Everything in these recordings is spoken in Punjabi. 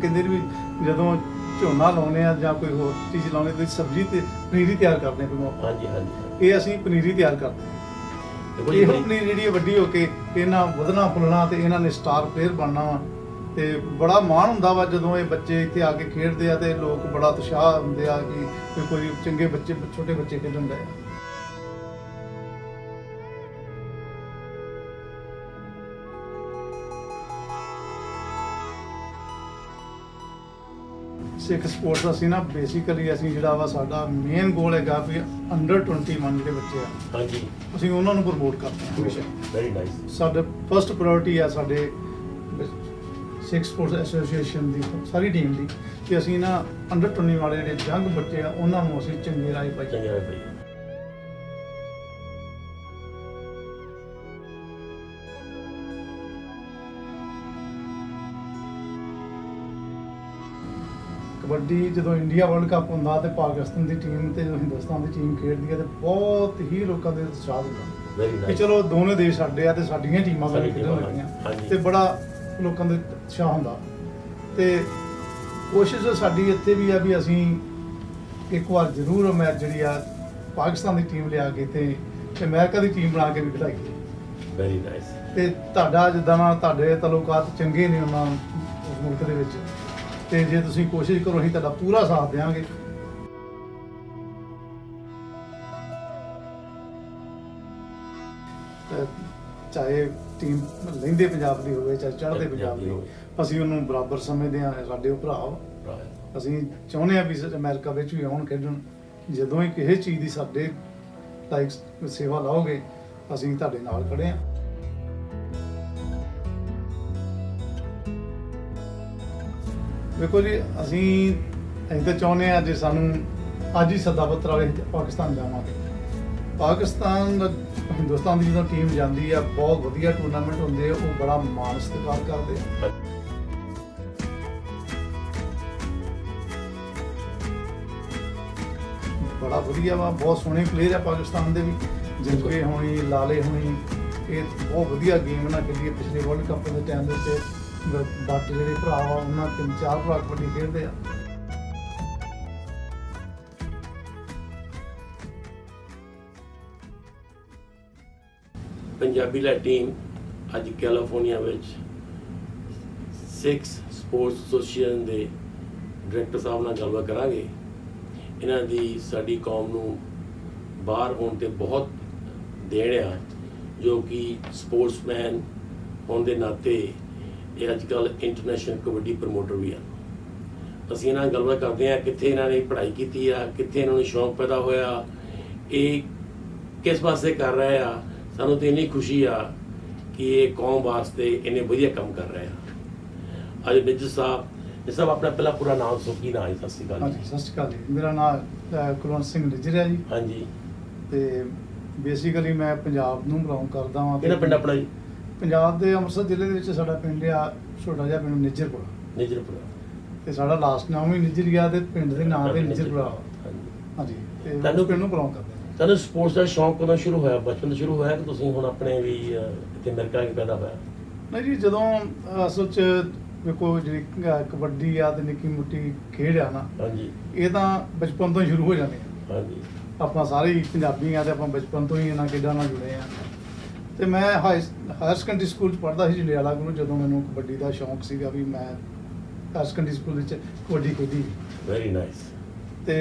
कहते भी जदों झोना लाने या कोई होर चीज़ लाने तो सब्जी ते पनीरी तैयार करते हैं। हाँ जी हाँ जी, ये असीं पनीरी तैयार करते हैं। ये पनीर जी वड्डी होके इन्हां वधना फुलना ते इन्हां ने स्टार प्लेयर बनना वा ते बड़ा माण हुंदा वा जदों ये बच्चे इत्थे आके खेडदे आ ते लोक बड़ा उत्साह हुंदे आ कि कोई चंगे बच्चे छोटे बच्चे खेडण दे आ। सिख स्पोर्ट्स असीं ना बेसिकली असीं जिहड़ा वा साडा मेन गोल हैगा भी अंडर 21 जिहड़े बच्चे आ हाँ जी, असीं उन्हां नूं प्रमोट करते हैं हमेशा। Very nice. साडा फर्स्ट प्रायोरिटी है साडे सिख स्पोर्ट्स एसोसीएशन दी सारी टीम दी कि असीं ना अंडर 21 वाले जिहड़े यंग बच्चे आ उन्हां नूं असीं चंगे राह पाईए। चंगे भाई कबड्डी जो इंडिया वर्ल्ड कप होंदा ते पाकिस्तान की टीम ते जो हिंदुस्तान की टीम खेडदी है तो बहुत ही लोगों के उत्साह होंदा वेरी कि नाइस। चलो दोनों देश साडे आ ते साडीआं टीमां साडी खेडण टीमां, लगियां ਹਾਂਜੀ। ते बड़ा लोगों के उत्साह होंदा ते कोशिश साडी इत्थे भी आ भी असीं एक बार जरूर मैच जिहड़ी आ पाकिस्तान की टीम लिया के ते अमेरिका की टीम बना के भी खिलाईए। Very nice. ਤੇ ਤੁਹਾਡਾ ਜਿੱਦਾਂ ਨਾਲ ਤੁਹਾਡੇ ਤਾਲੁਕਾਤ ਚੰਗੇ ਨੇ ਉਹਨਾਂ ਉਸ ਮੁਲਕ ਦੇ ਵਿੱਚ ਤੇ ਜੇ ਤੁਸੀਂ ਕੋਸ਼ਿਸ਼ ਕਰੋ ਅਸੀਂ ਤੁਹਾਡਾ ਪੂਰਾ ਸਾਥ ਦੇਵਾਂਗੇ। ਚਾਹੇ ਟੀਮ ਲਹਿੰਦੇ ਪੰਜਾਬ ਦੀ ਹੋਵੇ ਚਾਹੇ ਚੜ੍ਹਦੇ ਪੰਜਾਬ ਦੀ ਹੋਵੇ ਅਸੀਂ ਉਹਨੂੰ ਬਰਾਬਰ ਸਮਝਦੇ ਹਾਂ। ਸਾਡੇ ਉਹ ਭਰਾ ਅਸੀਂ ਚਾਹੁੰਦੇ ਹਾਂ ਵੀ ਅਮਰੀਕਾ ਵਿੱਚ ਵੀ ਆਉਣ ਖੇਡਣ। ਜਦੋਂ ਹੀ ਕਿਸੇ ਚੀਜ਼ ਦੀ ਸਾਡੇ ਲਾਈਕ ਸੇਵਾ ਲਾਓਗੇ ਅਸੀਂ ਤੁਹਾਡੇ ਨਾਲ ਖੜੇ ਹਾਂ। देखो जी असी तो चाहते हैं जो सानू अज ही सदा पत्र आए पाकिस्तान जावांगे। पाकिस्तान हिंदुस्तान की जो टीम जाती है बहुत वधिया टूरनामेंट होंगे वो बड़ा मान सत्कार करते बड़ा वधिया वा बहुत सोहने प्लेयर है पाकिस्तान के भी जिंदगी होनी लाले होनी ये बहुत वधिया गेम ना खेली पिछले वर्ल्ड कप के टाइम के बट ਜਿਹੜੇ ਭਰਾ ਵਾ ਉਹਨਾਂ 3-4 ਭਰਾ ਕਬੱਡੀ ਖੇਡਦੇ ਆ। ਪੰਜਾਬੀ ਲਾ ਟੀਮ ਅੱਜ ਕੈਲੀਫੋਰਨੀਆ ਵਿੱਚ ਸਿਕਸ ਸਪੋਰਟਸ ਐਸੋਸੀਏਸ਼ਨ ਦੇ ਡਾਇਰੈਕਟਰ ਸਾਹਿਬ ਨਾਲ ਗੱਲਬਾਤ ਕਰਾਂਗੇ। ਇਹਨਾਂ ਦੀ ਸਾਡੀ ਕੌਮ ਨੂੰ ਬਾਹਰ ਹੋਣ ਤੇ ਬਹੁਤ ਦੇਣ ਆ ਜੋ ਕਿ ਸਪੋਰਟਸਮੈਨ ਹੋਣ ਦੇ ਨਾਤੇ ਇਹ ਅੱਜ ਕੱਲ੍ਹ ਇੰਟਰਨੈਸ਼ਨਲ ਕਬੱਡੀ ਪ੍ਰਮੋਟਰ ਵੀ ਹਨ। ਅਸੀਂ ਇਹਨਾਂ ਨਾਲ ਗੱਲਬਾਤ ਕਰਦੇ ਹਾਂ ਕਿੱਥੇ ਇਹਨਾਂ ਨੇ ਪੜ੍ਹਾਈ ਕੀਤੀ ਆ, ਕਿੱਥੇ ਇਹਨਾਂ ਨੂੰ ਸ਼ੌਂਕ ਪੈਦਾ ਹੋਇਆ, ਇਹ ਕਿਸ ਪਾਸੇ ਕਰ ਰਹੇ ਆ। ਸਾਨੂੰ ਤਾਂ ਇੰਨੀ ਖੁਸ਼ੀ ਆ ਕਿ ਇਹ ਕੌਮ ਵਾਸਤੇ ਇੰਨੇ ਵਧੀਆ ਕੰਮ ਕਰ ਰਹੇ ਆ। ਅੱਜ ਨਿੱਜਰ ਸਾਹਿਬ ਆਪਣਾ ਪਹਿਲਾ ਪੂਰਾ ਨਾਮ ਦੱਸੋ, ਕੀ ਨਾਮ ਹੈ? ਸਤਿ ਸ਼੍ਰੀ ਅਕਾਲ ਜੀ। ਸਤਿ ਸ਼੍ਰੀ ਅਕਾਲ ਜੀ। ਮੇਰਾ ਨਾਮ ਕੁਲਵੰਤ ਸਿੰਘ ਨਿੱਜਰ ਹੈ ਜੀ। ਹਾਂਜੀ। ਤੇ ਬੇਸਿਕਲੀ ਮੈਂ ਪੰਜਾਬ ਨੂੰ ਬਿਲੋਂਗ ਕਰਦਾ ਹਾਂ। ਕਿਹੜਾ ਪਿੰਡ ਆਪਣਾ ਜੀ? ਪੰਜਾਬ ਦੇ ਅੰਮ੍ਰਿਤਸਰ ਜ਼ਿਲ੍ਹੇ ਦੇ ਵਿੱਚ ਸਾਡਾ ਪਿੰਡ ਆ ਛੋਟਾ ਜਿਹਾ ਪਿੰਡ ਨਿੱਜਰਪੁਰਾ। ਨਿੱਜਰਪੁਰਾ ਤੇ ਸਾਡਾ ਲਾਸਟ ਨਾਮ ਵੀ ਨਿੱਜਰ ਗਿਆ ਤੇ ਪਿੰਡ ਦੇ ਨਾਮ ਤੇ ਨਿੱਜਰਪੁਰਾ। ਹਾਂਜੀ। ਤੇ ਤੁਹਾਨੂੰ ਪਿੰਡ ਨੂੰ ਬਿਲੋਂਗ ਕਰਦੇ ਹਾਂ। ਤੁਹਾਨੂੰ ਸਪੋਰਟਸ ਦਾ ਸ਼ੌਂਕ ਕਦੋਂ ਸ਼ੁਰੂ ਹੋਇਆ? ਬਚਪਨ ਤੋਂ ਸ਼ੁਰੂ ਹੋਇਆ ਕਿ ਤੁਸੀਂ ਹੁਣ ਆਪਣੇ ਵੀ ਇੱਥੇ ਅਮਰੀਕਾ ਕੇ ਪੈਦਾ ਹੋਇਆ? ਨਹੀਂ ਜੀ, ਜਦੋਂ ਅਸਲ 'ਚ ਵੇਖੋ ਜਿਹੜੀ ਕਬੱਡੀ ਆ ਤੇ ਨਿੱਕੀ ਮੁੱਟੀ ਖੇਡ ਆ ਨਾ, ਹਾਂਜੀ, ਇਹ ਤਾਂ ਬਚਪਨ ਤੋਂ ਹੀ ਸ਼ੁਰੂ ਹੋ ਜਾਂਦੇ ਆ। ਹਾਂਜੀ। ਆਪਾਂ ਸਾਰੇ ਹੀ ਪੰਜਾਬੀ ਆ ਤੇ ਆਪਾਂ ਬਚਪਨ ਤੋਂ ਹੀ ਇਹਨਾਂ ਖੇਡਾਂ ਨਾਲ ਜੁੜੇ ਆ। ਤੇ ਮੈਂ ਹਾਇਰ ਸੈਕੰਡਰੀ ਸਕੂਲ 'ਚ ਪੜ੍ਹਦਾ ਸੀ ਜੰਡਿਆਲਾ ਕੋਲੋਂ। ਜਦੋਂ ਮੈਨੂੰ ਕਬੱਡੀ ਦਾ ਸ਼ੌਂਕ ਸੀਗਾ ਵੀ ਮੈਂ ਹਾਇਰ ਸੈਕੰਡਰੀ ਸਕੂਲ ਵਿੱਚ ਕਬੱਡੀ ਖੇਡੀ। Very nice. ਤੇ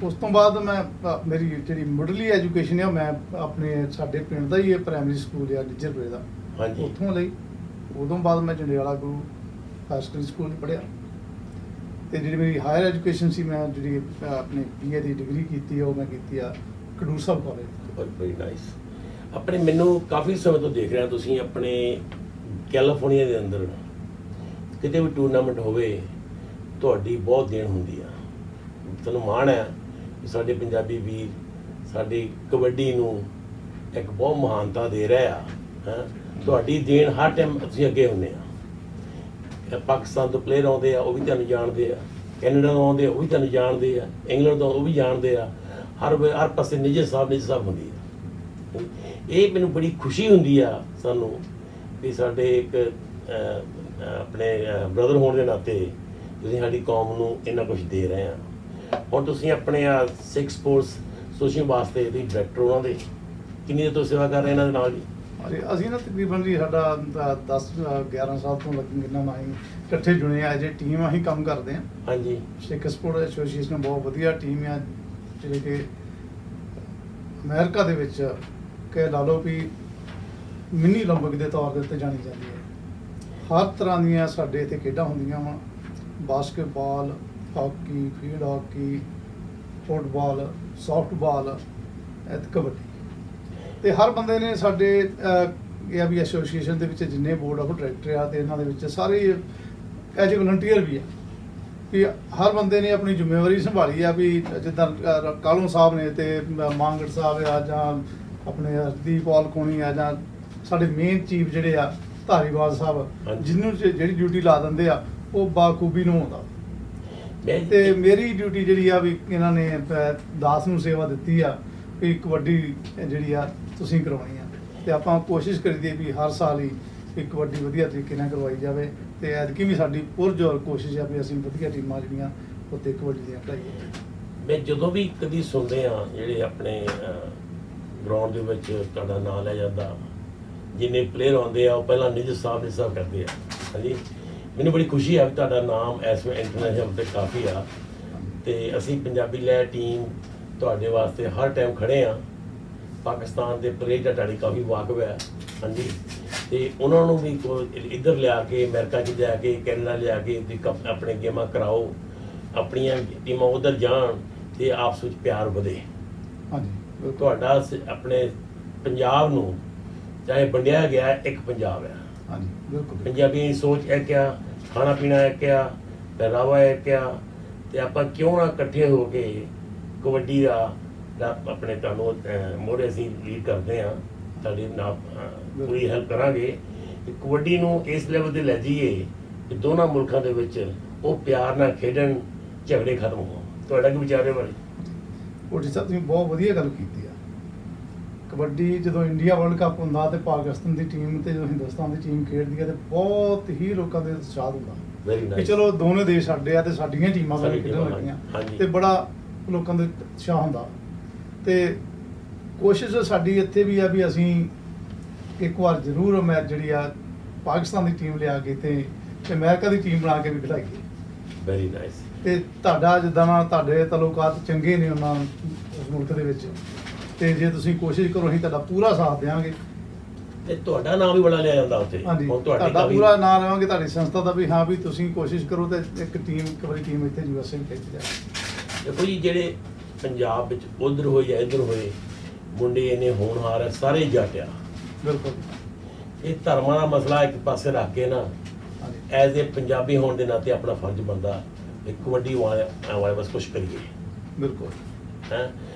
ਉਸ ਤੋਂ ਬਾਅਦ ਮੈਂ ਮੇਰੀ ਜਿਹੜੀ ਮੁੱਢਲੀ ਐਜੂਕੇਸ਼ਨ ਆ ਮੈਂ ਆਪਣੇ ਸਾਡੇ ਪਿੰਡ ਦਾ ਹੀ ਇਹ ਪ੍ਰਾਇਮਰੀ ਸਕੂਲ ਆ ਨਿੱਜਰਪੁਰੇ ਦਾ, ਹਾਂਜੀ, ਉੱਥੋਂ ਲਈ। ਉਦੋਂ ਬਾਅਦ ਮੈਂ Jandiala Guru higher secondary school 'ਚ ਪੜ੍ਹਿਆ ਤੇ ਜਿਹੜੀ ਮੇਰੀ ਹਾਇਰ ਐਜੂਕੇਸ਼ਨ ਸੀ ਮੈਂ ਜਿਹੜੀ ਆਪਣੀ BA ਦੀ ਡਿਗਰੀ ਕੀਤੀ ਉਹ ਮੈਂ ਕੀਤੀ ਆ ਖਡੂਰ ਸਾਹਿਬ ਕਾਲਜ। Very nice. ਆਪਣੇ ਮੈਨੂੰ ਕਾਫੀ ਸਮੇਂ ਤੋਂ ਦੇਖ ਰਿਹਾ ਤੁਸੀਂ ਆਪਣੇ ਕੈਲੀਫੋਰਨੀਆ ਦੇ ਅੰਦਰ ਕਿਤੇ ਵੀ ਟੂਰਨਾਮੈਂਟ ਹੋਵੇ ਤੁਹਾਡੀ ਬਹੁਤ ਦੇਣ ਹੁੰਦੀ ਆ। ਤੁਹਾਨੂੰ ਮਾਣ ਹੈ ਕਿ ਸਾਡੇ ਪੰਜਾਬੀ ਵੀਰ ਸਾਡੀ ਕਬੱਡੀ ਨੂੰ ਇੱਕ ਬਹੁਤ ਮਹਾਨਤਾ ਦੇ ਰਹੇ ਆ। ਤੁਹਾਡੀ ਦੇਣ ਹਰ ਟਾਈਮ ਅਸੀਂ ਅੱਗੇ ਹੁੰਦੇ ਆ। ਪਾਕਿਸਤਾਨ ਤੋਂ ਪਲੇਅਰ ਆਉਂਦੇ ਆ ਉਹ ਵੀ ਤੁਹਾਨੂੰ ਜਾਣਦੇ ਆ, ਕੈਨੇਡਾ ਤੋਂ ਆਉਂਦੇ ਆ ਉਹ ਵੀ ਤੁਹਾਨੂੰ ਜਾਣਦੇ ਆ, ਇੰਗਲੈਂਡ ਤੋਂ ਉਹ ਵੀ ਜਾਣਦੇ ਆ। ਹਰ ਪਾਸੇ ਨਿੱਜਰ ਸਾਹਿਬ ਹੁੰਦੀ ਆ। ਇਹ ਮੈਨੂੰ ਬੜੀ ਖੁਸ਼ੀ ਹੁੰਦੀ ਆ ਸਾਨੂੰ ਵੀ ਸਾਡੇ ਇੱਕ ਆਪਣੇ ਬ੍ਰਦਰ ਹੋਣ ਦੇ ਨਾਤੇ ਤੁਸੀਂ ਸਾਡੀ ਕੌਮ ਨੂੰ ਇੰਨਾ ਕੁਝ ਦੇ ਰਹੇ ਆ। ਹੁਣ ਤੁਸੀਂ ਆਪਣੇ ਆ ਸਿੱਖ ਸਪੋਰਟਸ ਐਸੋਸੀਏਸ਼ਨ ਵਾਸਤੇ ਤੁਸੀਂ ਡਾਇਰੈਕਟਰ ਉਹਨਾਂ ਦੇ, ਕਿੰਨੀ ਦੇਰ ਤੋਂ ਸੇਵਾ ਕਰ ਰਹੇ ਇਹਨਾਂ ਦੇ ਨਾਲ ਜੀ? ਅਸੀਂ ਨਾ ਤਕਰੀਬਨ ਜੀ ਸਾਡਾ 10-11 ਸਾਲ ਤੋਂ ਇਹਨਾਂ ਨਾਲ ਅਸੀਂ ਇਕੱਠੇ ਜੁੜੇ ਆ, ਜੇ ਟੀਮ ਅਸੀਂ ਕੰਮ ਕਰਦੇ ਹਾਂ। ਹਾਂਜੀ। ਸਿੱਖ ਸਪੋਰਟਸ ਐਸੋਸੀਏਸ਼ਨ ਬਹੁਤ ਵਧੀਆ ਟੀਮ ਆ, ਜਿਹੜੀ ਕਿ ਅਮਰੀਕਾ ਦੇ ਵਿੱਚ ਕਹਿ ਲਾ ਲਓ ਵੀ ਮਿੰਨੀ ਓਲੰਪਿਕ ਦੇ ਤੌਰ ਦੇ ਉੱਤੇ ਜਾਣੀ ਜਾਂਦੀ ਹੈ। ਹਰ ਤਰ੍ਹਾਂ ਦੀਆਂ ਸਾਡੇ ਇੱਥੇ ਖੇਡਾਂ ਹੁੰਦੀਆਂ ਵਾ, basketball, hockey, field hockey, football, softball, kabaddi. ਤੇ ਹਰ ਬੰਦੇ ਨੇ ਸਾਡੇ ਇਹ ਆ ਵੀ ਐਸੋਸੀਏਸ਼ਨ ਦੇ ਵਿੱਚ ਜਿੰਨੇ ਬੋਰਡ ਆਫ ਡਾਇਰੈਕਟਰ ਆ ਤੇ ਇਹਨਾਂ ਦੇ ਵਿੱਚ ਸਾਰੇ ਐਜ ਵਲੰਟੀਅਰ ਵੀ ਆ, ਵੀ ਹਰ ਬੰਦੇ ਨੇ ਆਪਣੀ ਜ਼ਿੰਮੇਵਾਰੀ ਸੰਭਾਲੀ ਆ। ਵੀ ਜਿੱਦਾਂ ਕਾਲੂ ਸਾਹਿਬ ਨੇ ਤੇ ਮਾਂਗੜ ਸਾਹਿਬ ਆ, ਜਾਂ ਆਪਣੇ ਹਰਦੀਪ ਕੋਣੀ ਆ, ਜਾਂ ਸਾਡੇ ਮੇਨ ਚੀਫ ਜਿਹੜੇ ਆ ਧਾਰੀਵਾਲ ਸਾਹਿਬ, ਜਿਹਨੂੰ ਜਿਹੜੀ ਡਿਊਟੀ ਲਾ ਦਿੰਦੇ ਆ ਉਹ ਬਾਖੂਬੀ ਨੂੰ ਆਉਂਦਾ। ਤੇ ਮੇਰੀ ਡਿਊਟੀ ਜਿਹੜੀ ਆ ਵੀ ਇਹਨਾਂ ਨੇ ਦਾਸ ਨੂੰ ਸੇਵਾ ਦਿੱਤੀ ਆ ਵੀ ਕਬੱਡੀ ਜਿਹੜੀ ਆ ਤੁਸੀਂ ਕਰਵਾਉਣੀ ਆ, ਤੇ ਆਪਾਂ ਕੋਸ਼ਿਸ਼ ਕਰੀਦੀ ਵੀ ਹਰ ਸਾਲ ਹੀ ਇੱਕ ਕਬੱਡੀ ਵਧੀਆ ਤਰੀਕੇ ਨਾਲ ਕਰਵਾਈ ਜਾਵੇ। ਤੇ ਐਤਕੀ ਵੀ ਸਾਡੀ ਪੁਰਜ਼ੋਰ ਕੋਸ਼ਿਸ਼ ਆ ਵੀ ਅਸੀਂ ਵਧੀਆ ਟੀਮਾਂ ਜਿਹੜੀਆਂ ਉੱਤੇ ਕਬੱਡੀ ਦੀਆਂ ਖਿਡਾਈਏ। ਮੈਂ ਜਦੋਂ ਵੀ ਕਦੀ ਸੁਣਦੇ ਆ ਜਿਹੜੇ ਆਪਣੇ ਗਰਾਊਂਡ ਦੇ ਵਿੱਚ ਤੁਹਾਡਾ ਨਾਂ ਲਿਆ ਜਾਂਦਾ, ਜਿੰਨੇ ਪਲੇਅਰ ਆਉਂਦੇ ਆ ਉਹ ਪਹਿਲਾਂ ਨਿੱਜ ਸਾਹਿਬ ਦੇ ਸਾਹਿਬ ਕਰਦੇ ਆ। ਹਾਂਜੀ, ਮੈਨੂੰ ਬੜੀ ਖੁਸ਼ੀ ਆ ਵੀ ਤੁਹਾਡਾ ਨਾਮ ਇਸ ਵੇਲੇ ਇੰਟਰਨੈਸ਼ਨਲ ਤੇ ਕਾਫੀ ਆ, ਤੇ ਅਸੀਂ ਪੰਜਾਬੀ ਲੈ ਟੀਮ ਤੁਹਾਡੇ ਵਾਸਤੇ ਹਰ ਟਾਈਮ ਖੜੇ ਆ। ਪਾਕਿਸਤਾਨ ਦੇ ਪਲੇਅਰ ਦਾ ਤੁਹਾਡੀ ਕਾਫੀ ਵਾਕਫ ਹੈ। ਹਾਂਜੀ, ਤੇ ਉਹਨਾਂ ਨੂੰ ਵੀ ਇੱਧਰ ਲਿਆ ਕੇ, ਅਮਰੀਕਾ 'ਚ ਲਿਆ ਕੇ, ਕੈਨੇਡਾ ਲਿਆ ਕੇ ਆਪਣੇ ਗੇਮਾਂ ਕਰਾਓ, ਆਪਣੀਆਂ ਟੀਮਾਂ ਉੱਧਰ ਜਾਣ ਤੇ ਆਪਸ ਵਿੱਚ ਪਿਆਰ ਵਧੇ। ਹਾਂਜੀ, ਤੁਹਾਡਾ ਆਪਣੇ ਪੰਜਾਬ ਨੂੰ ਚਾਹੇ ਵੰਡਿਆ ਗਿਆ, ਇੱਕ ਪੰਜਾਬ ਹੈ। ਹਾਂਜੀ, ਬਿਲਕੁਲ। ਪੰਜਾਬੀਆਂ ਦੀ ਸੋਚ ਇੱਕ ਆ, ਖਾਣਾ ਪੀਣਾ ਇੱਕ ਆ, ਪਹਿਰਾਵਾ ਇੱਕ ਆ, ਤੇ ਆਪਾਂ ਕਿਉਂ ਨਾ ਇਕੱਠੇ ਹੋ ਕੇ ਕਬੱਡੀ ਦਾ ਆਪਣੇ ਤੁਹਾਨੂੰ ਮੋਹਰੇ ਅਸੀਂ ਲੀਡ ਕਰਦੇ ਹਾਂ, ਤੁਹਾਡੀ ਨਾਲ ਪੂਰੀ ਹੈਲਪ ਕਰਾਂਗੇ ਕਿ ਕਬੱਡੀ ਨੂੰ ਇਸ ਲੈਵਲ 'ਤੇ ਲੈ ਜਾਈਏ ਕਿ ਦੋਨਾਂ ਮੁਲਕਾਂ ਦੇ ਵਿੱਚ ਉਹ ਪਿਆਰ ਨਾਲ ਖੇਡਣ, ਝਗੜੇ ਖਤਮ ਹੋਣ। ਤੁਹਾਡਾ ਕੀ ਵਿਚਾਰ ਹੈ ਬਾਰੇ? ਕੋਟੀ ਸਾਹਿਬ ਤੁਸੀਂ ਬਹੁਤ ਵਧੀਆ ਗੱਲ ਕੀਤੀ ਆ। ਕਬੱਡੀ ਜਦੋਂ ਇੰਡੀਆ ਵਰਲਡ ਕੱਪ ਹੁੰਦਾ ਤੇ ਪਾਕਿਸਤਾਨ ਦੀ ਟੀਮ ਤੇ ਜਦੋਂ ਹਿੰਦੁਸਤਾਨ ਦੀ ਟੀਮ ਖੇਡਦੀ ਹੈ ਤੇ ਬਹੁਤ ਹੀ ਲੋਕਾਂ ਦੇ ਉਤਸ਼ਾਹ ਹੁੰਦਾ ਕਿ ਚਲੋ ਦੋਨੇ ਦੇਸ਼ ਸਾਡੇ ਆ ਤੇ ਸਾਡੀਆਂ ਟੀਮਾਂ ਵੀ ਖੇਡਣ ਲੱਗੀਆਂ, ਤੇ ਬੜਾ ਲੋਕਾਂ ਦੇ ਉਤਸ਼ਾਹ ਹੁੰਦਾ। ਤੇ ਕੋਸ਼ਿਸ਼ ਸਾਡੀ ਇੱਥੇ ਵੀ ਆ ਵੀ ਅਸੀਂ ਇੱਕ ਵਾਰ ਜ਼ਰੂਰ ਮੈਚ ਜਿਹੜੀ ਆ ਪਾਕਿਸਤਾਨ ਦੀ ਟੀਮ ਲਿਆ ਕੇ ਤੇ ਅਮਰੀਕਾ ਦੀ ਟੀਮ ਬਣਾ ਕੇ ਵੀ ਖਿਡਾਈਏ। Very nice. ਤੇ ਤੁਹਾਡਾ ਜਿੱਦਾਂ ਨਾਲ ਤੁਹਾਡੇ ਤਾਲੁਕਾਤ ਚੰਗੇ ਨੇ ਉਹਨਾਂ ਉਸ ਮੁਲਕ ਦੇ ਵਿੱਚ, ਤੇ ਜੇ ਤੁਸੀਂ ਕੋਸ਼ਿਸ਼ ਕਰੋ ਅਸੀਂ ਤੁਹਾਡਾ ਪੂਰਾ ਸਾਥ ਦੇਵਾਂਗੇ। ਤੇ ਤੁਹਾਡਾ ਨਾਮ ਵੀ ਬੜਾ ਲਿਆ ਜਾਂਦਾ ਉੱਥੇ। ਹਾਂਜੀ, ਤੁਹਾਡਾ ਪੂਰਾ ਨਾਮ ਲਵਾਂਗੇ, ਤੁਹਾਡੀ ਸੰਸਥਾ ਦਾ ਵੀ। ਹਾਂ ਵੀ ਤੁਸੀਂ ਕੋਸ਼ਿਸ਼ ਕਰੋ ਤੇ ਇੱਕ ਟੀਮ, ਇੱਕ ਵਾਰੀ ਟੀਮ ਇੱਥੇ USA ਖਿੱਚ ਜਾਏ। ਦੇਖੋ ਜੀ, ਜਿਹੜੇ ਪੰਜਾਬ ਵਿੱਚ ਉਧਰ ਹੋਏ ਜਾਂ ਇੱਧਰ ਹੋਏ ਮੁੰਡੇ ਇੰਨੇ ਹੋਣਹਾਰ ਹੈ, ਸਾਰੇ ਜੱਟ ਆ। ਬਿਲਕੁਲ। ਇਹ ਧਰਮਾਂ ਦਾ ਮਸਲਾ ਇੱਕ ਪਾਸੇ ਰੱਖ ਕੇ ਨਾ, ਐਜ਼ ਏ ਪੰਜਾਬੀ ਹੋਣ ਦੇ ਨਾਤੇ ਆਪਣਾ ਫਰਜ਼ ਬਣਦਾ ਕਬੱਡੀ ਵਾਲੇ ਬਸ ਕੁਛ ਕਰੀਏ। ਬਿਲਕੁਲ। ਹੈ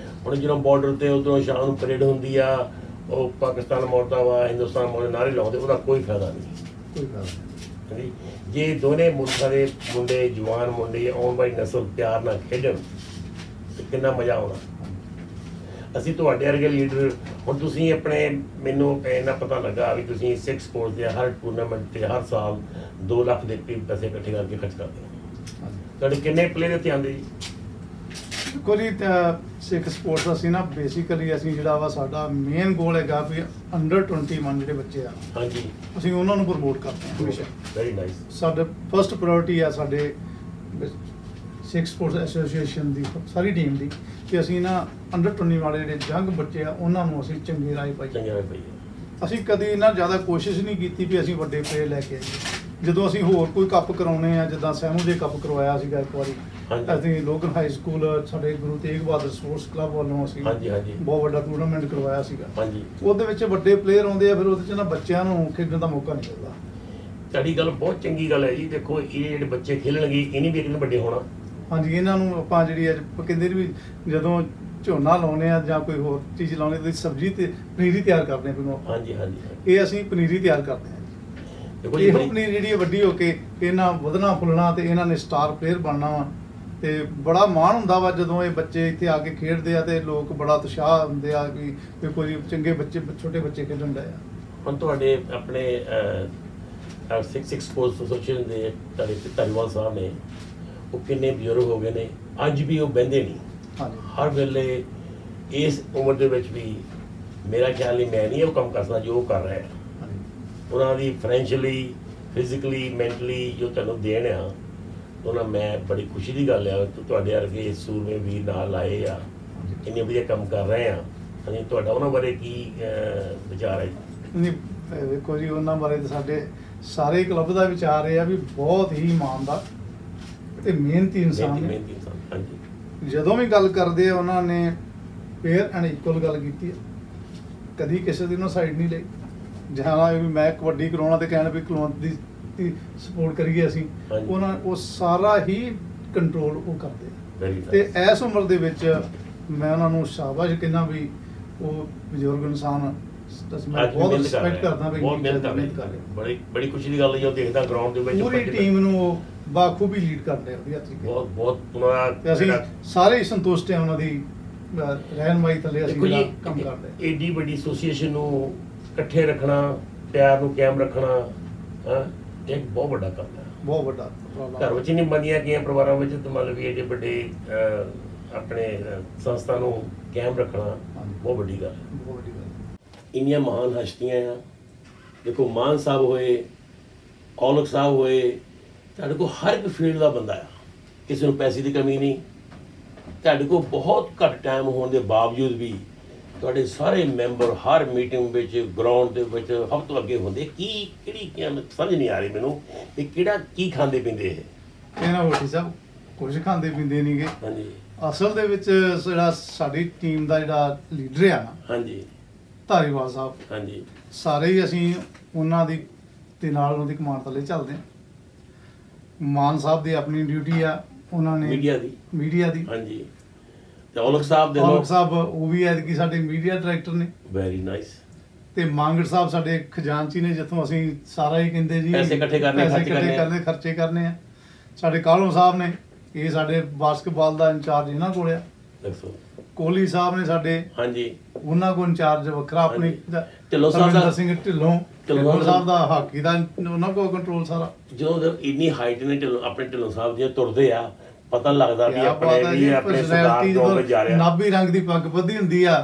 ਹੁਣ ਜਦੋਂ ਬਾਰਡਰ ਤੇ ਉਧਰੋਂ ਸ਼ਾਮ ਨੂੰ ਪਰੇਡ ਹੁੰਦੀ ਆ, ਉਹ ਪਾਕਿਸਤਾਨ ਮੁਰਦਾਬਾਦ, ਹਿੰਦੁਸਤਾਨ ਮੁਰਦਾਬਾਦ ਨਾਰੇ ਲਾਉਂਦੇ, ਉਹਦਾ ਕੋਈ ਫਾਇਦਾ ਨਹੀਂ। ਕੋਈ ਫਾਇਦਾ ਨਹੀਂ। ਜੇ ਦੋਨੇ ਮੁਲਕਾਂ ਦੇ ਮੁੰਡੇ, ਜਵਾਨ ਮੁੰਡੇ, ਆਉਣ ਵਾਲੀ ਨਸਲ ਪਿਆਰ ਨਾਲ ਖੇਡਣ ਤੇ ਕਿੰਨਾ ਮਜ਼ਾ ਆਉਣਾ। ਅਸੀਂ ਤੁਹਾਡੇ ਵਰਗੇ ਲੀਡਰ, ਹੁਣ ਤੁਸੀਂ ਆਪਣੇ, ਮੈਨੂੰ ਇੰਨਾ ਪਤਾ ਲੱਗਾ ਵੀ ਤੁਸੀਂ ਸਿੱਖ ਸਪੋਰਟਸ ਦੇ ਹਰ ਟੂਰਨਾਮੈਂਟ ਤੇ ਹਰ ਸਾਲ 2 ਲੱਖ ਦੇ ਕਰੀਬ ਪੈਸੇ ਇਕੱਠੇ ਕਰਕੇ ਖਰਚ ਕਰਦੇ ਹੋ। ਤੁਹਾਡੇ ਕਿੰਨੇ ਪਲੇਅਰ ਇੱਥੇ ਆਉਂਦੇ ਜੀ? ਦੇਖੋ ਜੀ, ਸਿੱਖ ਸਪੋਰਟਸ ਅਸੀਂ ਨਾ ਬੇਸਿਕਲੀ ਅਸੀਂ ਜਿਹੜਾ ਵਾ ਸਾਡਾ ਮੇਨ ਗੋਲ ਹੈਗਾ ਵੀ ਅੰਡਰ 21 ਜਿਹੜੇ ਬੱਚੇ ਆ, ਹਾਂਜੀ, ਅਸੀਂ ਉਹਨਾਂ ਨੂੰ ਪ੍ਰਮੋਟ ਕਰਦੇ ਹਾਂ ਹਮੇਸ਼ਾ। Very nice. ਸਾਡਾ ਫਸਟ ਪ੍ਰਾਇੋਰਟੀ ਆ ਸਾਡੇ ਸਿੱਖ ਸਪੋਰਟਸ ਐਸੋਸੀਏਸ਼ਨ ਦੀ ਸਾਰੀ ਟੀਮ ਦੀ, ਕਿ ਅਸੀਂ ਨਾ ਅੰਡਰ 21 ਵਾਲੇ ਜਿਹੜੇ ਯੰਗ ਬੱਚੇ ਆ ਉਹਨਾਂ ਨੂੰ ਅਸੀਂ ਚੰਗੇ ਰਾਹ ਪਾਈਏ। ਅਸੀਂ ਕਦੀ ਇਹਨਾਂ ਜ਼ਿਆਦਾ ਕੋਸ਼ਿਸ਼ ਨਹੀਂ ਕੀਤੀ ਵੀ ਅਸੀਂ ਵੱਡੇ ਪਲੇਅਰ ਲੈ ਕੇ ਆਈਏ। ਜਦੋਂ ਅਸੀਂ ਹੋਰ ਕੋਈ ਕੱਪ ਕਰਾਉਣੇ ਆ, ਜਿੱਦਾਂ ਸੈਮੂ ਦੇ ਕੱਪ ਕਰਵਾਇਆ ਸੀਗਾ ਇੱਕ ਵਾਰੀ, ਅਸੀਂ ਲੋਕਲ ਹਾਈ ਸਕੂਲ ਸਾਡੇ ਗੁਰੂ ਤੇਗ ਬਹਾਦਰ ਸਪੋਰਟਸ ਕਲੱਬ ਵੱਲੋਂ ਅਸੀਂ ਬਹੁਤ ਵੱਡਾ ਟੂਰਨਾਮੈਂਟ ਕਰਵਾਇਆ ਸੀਗਾ। ਉਹਦੇ ਵਿੱਚ ਵੱਡੇ ਪਲੇਅਰ ਆਉਂਦੇ ਆ, ਫਿਰ ਉਹਦੇ 'ਚ ਨਾ ਬੱਚਿਆਂ ਨੂੰ ਖੇਡਣ ਦਾ ਮੌਕਾ ਨਹੀਂ ਮਿਲਦਾ। ਤੁਹਾਡੀ ਗੱਲ ਬਹੁਤ ਚੰਗੀ ਗੱਲ ਹੈ ਜੀ। ਦੇਖੋ, ਇਹ ਜਿਹੜੇ ਬੱਚੇ ਖੇਲਣਗੇ ਇਹ ਨਹੀਂ ਵੀ ਇੱਕ ਦਿਨ ਵੱਡੇ ਹੋਣਾ। ਹਾਂਜੀ, ਇਹਨਾਂ ਨੂੰ ਆਪਾਂ ਜਿਹੜੀ ਅੱਜ ਕਹਿੰਦੇ ਵੀ ਜਦੋਂ ਝੋਨਾ ਲਾਉਣੇ ਆ ਜਾਂ ਕੋਈ ਹੋਰ ਚੀਜ਼ ਲਾਉਣੀ ਤੇ ਸਬਜ਼ੀ ਤੇ ਪਨੀਰੀ ਤਿਆਰ ਕਰਦੇ ਆ ਪਹਿਲਾਂ। ਹਾਂਜੀ ਹਾਂਜੀ, ਇਹ ਅਸੀਂ ਪਨੀਰੀ ਤਿਆਰ ਕਰਦੇ ਹਾਂ। ਇਹੋ ਪਨੀਰ ਜਿਹੜੀ ਵੱਡੀ ਹੋ ਕੇ ਇਹਨਾਂ ਵਧਣਾ ਫੁੱਲਣਾ ਤੇ ਇਹਨਾਂ ਨੇ ਸਟਾਰ ਪਲੇਅਰ ਬਣਨਾ ਵਾ। ਤੇ ਬੜਾ ਮਾਣ ਹੁੰਦਾ ਵਾ ਜਦੋਂ ਇਹ ਬੱਚੇ ਇੱਥੇ ਆ ਕੇ ਖੇਡਦੇ ਆ ਤੇ ਲੋਕ ਬੜਾ ਉਤਸ਼ਾਹ ਹੁੰਦੇ ਆ ਕਿ ਕੋਈ ਚੰਗੇ ਬੱਚੇ, ਛੋਟੇ ਬੱਚੇ ਖੇਡਣ ਡਏ ਆ। ਹੁਣ ਤੁਹਾਡੇ ਆਪਣੇ ਸਿੱਖ ਸਪੋਰਟਸ ਐਸੋਸੀਏਸ਼ਨ ਦੇ ਤੁਹਾਡੇ ਧਾਰੀਵਾਲ ਸਾਹਿਬ ਨੇ, ਉਹ ਕਿੰਨੇ ਬਜ਼ੁਰਗ ਹੋ ਗਏ ਨੇ, ਅੱਜ ਵੀ ਉਹ ਬਹਿੰਦੇ ਨਹੀਂ। ਹਾਂਜੀ ਹਰ ਵੇਲੇ ਇਸ ਉਮਰ ਦੇ ਵਿੱਚ ਵੀ ਮੇਰਾ ਖਿਆਲ ਨਹੀਂ, ਮੈਂ ਨਹੀਂ ਉਹ ਕੰਮ ਕਰ ਸਕਦਾ ਜੋ ਉਹ ਕਰ ਰਿਹਾ ਹੈ। ਹਾਂਜੀ ਉਹਨਾਂ ਦੀ ਫਾਈਨੈਂਸ਼ੀਅਲੀ, ਫਿਜ਼ੀਕਲੀ, ਮੈਂਟਲੀ ਜੋ ਤੁਹਾਨੂੰ ਦੇਣ ਆ, ਉਹਨਾਂ ਮੈਂ ਬੜੀ ਖੁਸ਼ੀ ਦੀ ਗੱਲ ਆ ਤੁਹਾਡੇ ਵਰਗੇ ਸੂਰਮੇ ਵੀਰ ਨਾਲ ਆਏ ਆ, ਇੰਨੇ ਵਧੀਆ ਕੰਮ ਕਰ ਰਹੇ ਆ। ਹਾਂਜੀ, ਤੁਹਾਡਾ ਉਹਨਾਂ ਬਾਰੇ ਕੀ ਵਿਚਾਰ ਹੈ? ਨਹੀਂ ਵੇਖੋ ਜੀ, ਉਹਨਾਂ ਬਾਰੇ ਤਾਂ ਸਾਡੇ ਸਾਰੇ ਕਲੱਬ ਦਾ ਵਿਚਾਰ ਇਹ ਆ ਵੀ ਬਹੁਤ ਹੀ ਇਮਾਨਦਾਰ ਤੇ ਮਿਹਨਤੀ ਇਨਸਾਨ ਨੇ। ਮਿਹਨਤੀ ਇਨਸਾਨ, ਹਾਂਜੀ। ਜਦੋਂ ਵੀ ਗੱਲ ਕਰਦੇ ਆ ਉਹਨਾਂ ਨੇ ਫੇਅਰ ਐਂਡ ਇਕੁਅਲ ਗੱਲ ਕੀਤੀ ਹੈ, ਕਦੀ ਕਿਸੇ ਦੀ ਉਹਨਾਂ ਸਾਈਡ ਨਹੀਂ ਲਈ। ਜਹਾਂ ਵੀ ਮੈਂ ਕਬੱਡੀ ਕਰਾਉਣਾ ਤੇ ਕਹਿਣ ਵੀ ਕੁਲਵੰਤ ਦੀ ਸਪੋਰਟ ਕਰੀਏ ਅਸੀਂ, ਉਹਨਾਂ ਉਹ ਸਾਰਾ ਹੀ ਕੰਟਰੋਲ ਉਹ ਕਰਦੇ ਆ। ਤੇ ਇਸ ਉਮਰ ਦੇ ਵਿੱਚ ਮੈਂ ਉਹਨਾਂ ਨੂੰ ਸ਼ਾਬਾਸ਼ ਕਹਿੰਦਾ ਵੀ ਉਹ ਬਜ਼ੁਰਗ ਇਨਸਾਨ, ਮੈਂ ਬਹੁਤ ਰਿਸਪੈਕਟ ਕਰਦਾ ਵੀ ਬਹੁਤ ਮਿਹਨਤ ਕਰ ਰਹੇ। ਬੜੀ ਖੁਸ਼ੀ ਦੀ ਗੱਲ ਹੈ ਜੋ ਦੇਖਦਾ ਗਰਾਊਂਡ ਦੇ ਵਿੱਚ ਪੂਰੀ ਟੀਮ ਨੂੰ ਉਹ ਬਾਖੂਬੀ ਲੀਡ ਕਰਦੇ ਆ ਵਧੀਆ ਤਰੀਕੇ। ਬਹੁਤ ਉਹਨਾਂ ਤੇ ਅਸੀਂ ਸਾਰੇ ਹੀ ਸੰਤੁਸ਼ਟ ਹਾਂ ਉਹਨਾਂ ਦੀ ਰਹਿਨਮਾਈ ਥੱਲੇ ਅਸੀਂ ਜਿਹੜਾ ਕੰਮ ਕਰਦੇ ਹਾਂ। ਏਡੀ ਵੱਡੀ ਐਸੋਸੀਏਸ਼ਨ ਨੂੰ ਇਕੱਠੇ ਰੱਖਣਾ, ਪਿਆਰ ਨੂੰ ਕਾਇਮ ਰੱਖਣਾ, ਇੱਕ ਬਹੁਤ ਵੱਡਾ ਕੰਮ ਹੈ, ਬਹੁਤ ਵੱਡਾ। ਘਰ ਵਿੱਚ ਨਹੀਂ ਬਣੀਆਂ ਗਈਆਂ ਪਰਿਵਾਰਾਂ ਵਿੱਚ ਤਾਂ ਮਤਲਬ ਵੀ ਏਡੇ ਵੱਡੇ ਆਪਣੇ ਸੰਸਥਾ ਨੂੰ ਕਾਇਮ ਰੱਖਣਾ ਬਹੁਤ ਵੱਡੀ ਗੱਲ ਹੈ, ਬਹੁਤ ਵੱਡੀ ਗੱਲ। ਇੰਨੀਆਂ ਮਹਾਨ ਹਸਤੀਆਂ ਆ, ਦੇਖੋ ਮਾਨ ਸਾਹਿਬ ਹੋਏ, ਔਲਖ ਸਾਹਿਬ ਹੋਏ, ਤੁਹਾਡੇ ਕੋਲ ਹਰ ਇੱਕ ਫੀਲਡ ਦਾ ਬੰਦਾ ਆ, ਕਿਸੇ ਨੂੰ ਪੈਸੇ ਦੀ ਕਮੀ ਨਹੀਂ। ਤੁਹਾਡੇ ਕੋਲ ਬਹੁਤ ਘੱਟ ਟਾਈਮ ਹੋਣ ਦੇ ਬਾਵਜੂਦ ਵੀ ਤੁਹਾਡੇ ਸਾਰੇ ਮੈਂਬਰ ਹਰ ਮੀਟਿੰਗ ਵਿੱਚ, ਗਰਾਊਂਡ ਦੇ ਵਿੱਚ ਸਭ ਤੋਂ ਅੱਗੇ ਹੁੰਦੇ। ਕਿਹੜੀ ਸਮਝ ਨਹੀਂ ਆ ਰਹੀ ਮੈਨੂੰ ਵੀ ਕਿਹੜਾ ਕੀ ਖਾਂਦੇ ਪੀਂਦੇ ਇਹ ਨਾ ਹੋਟੀ ਸਾਹਿਬ, ਕੁਝ ਖਾਂਦੇ ਪੀਂਦੇ ਨਹੀਂਗੇ। ਹਾਂਜੀ, ਅਸਲ ਦੇ ਵਿੱਚ ਜਿਹੜਾ ਸਾਡੀ ਟੀਮ ਦਾ ਜਿਹੜਾ ਲੀਡਰ ਆ ਨਾ, ਹਾਂਜੀ, ਧਾਰੀਵਾਲ ਸਾਹਿਬ, ਹਾਂਜੀ, ਸਾਰੇ ਹੀ ਅਸੀਂ ਉਹਨਾਂ ਦੀ ਤੇ ਨਾਲ ਉਹਨਾਂ ਦੀ ਕਮਾਂਡ ਥੱਲੇ ਚੱਲਦੇ ਹਾਂ। ਮਾਨ ਸਾਹਿਬ ਦੀ ਆਪਣੀ ਡਿਊਟੀ ਆ, ਉਹਨਾਂ ਨੇ ਮੀਡੀਆ ਦੀ ਹਾਂਜੀ। ਤੇ ਔਲਖ ਸਾਹਿਬ ਉਹ ਵੀ ਐਤਕੀ ਸਾਡੇ ਮੀਡੀਆ ਡਾਇਰੈਕਟਰ ਨੇ। Very nice. ਤੇ ਮਾਂਗੜ ਸਾਹਿਬ ਸਾਡੇ ਖਜ਼ਾਨਚੀ ਨੇ, ਜਿੱਥੋਂ ਅਸੀਂ ਸਾਰਾ ਹੀ ਕਹਿੰਦੇ ਜੀ ਪੈਸੇ ਇਕੱਠੇ ਕਰਨੇ, ਖਰਚੇ ਕਰਨੇ ਆ। ਸਾਡੇ ਕਾਲੋਂ ਸਾਹਿਬ ਨੇ, ਇਹ ਸਾਡੇ ਬਾਸਕਟਬਾਲ ਦਾ ਇੰਚਾਰਜ ਇਹਨਾਂ ਕੋਲ ਆ। ਕੋਹਲੀ ਸਾਹਿਬ ਨੇ ਸਾਡੇ, ਹਾਂਜੀ, ਉਹਨਾਂ ਕੋਲ ਇੰਚਾਰਜ ਵੱਖਰਾ ਆਪਣੀ। ਢਿੱਲੋਂ ਸਿੰਘ ਢਿੱਲੋਂ ਸਾਹਿਬ ਦਾ ਹਾਕੀ ਦਾ ਉਹਨਾਂ ਕੋਲ ਕੰਟਰੋਲ ਸਾਰਾ। ਜਦੋਂ ਇੰਨੀ ਹਾਈਟ ਨੇ ਆਪਣੇ ਢਿੱਲੋਂ ਸਾਹਿਬ ਦੀਆਂ ਤੁਰਦੇ ਆ, ਪਤਾ ਲੱਗਦਾ ਵੀ ਆਪਣੇ ਸਰਦਾਰ ਤੋਂ ਜਾ ਰਿਹਾ। ਨਾਭੀ ਰੰਗ ਦੀ ਪੱਗ ਬੱਧੀ ਹੁੰਦੀ ਆ,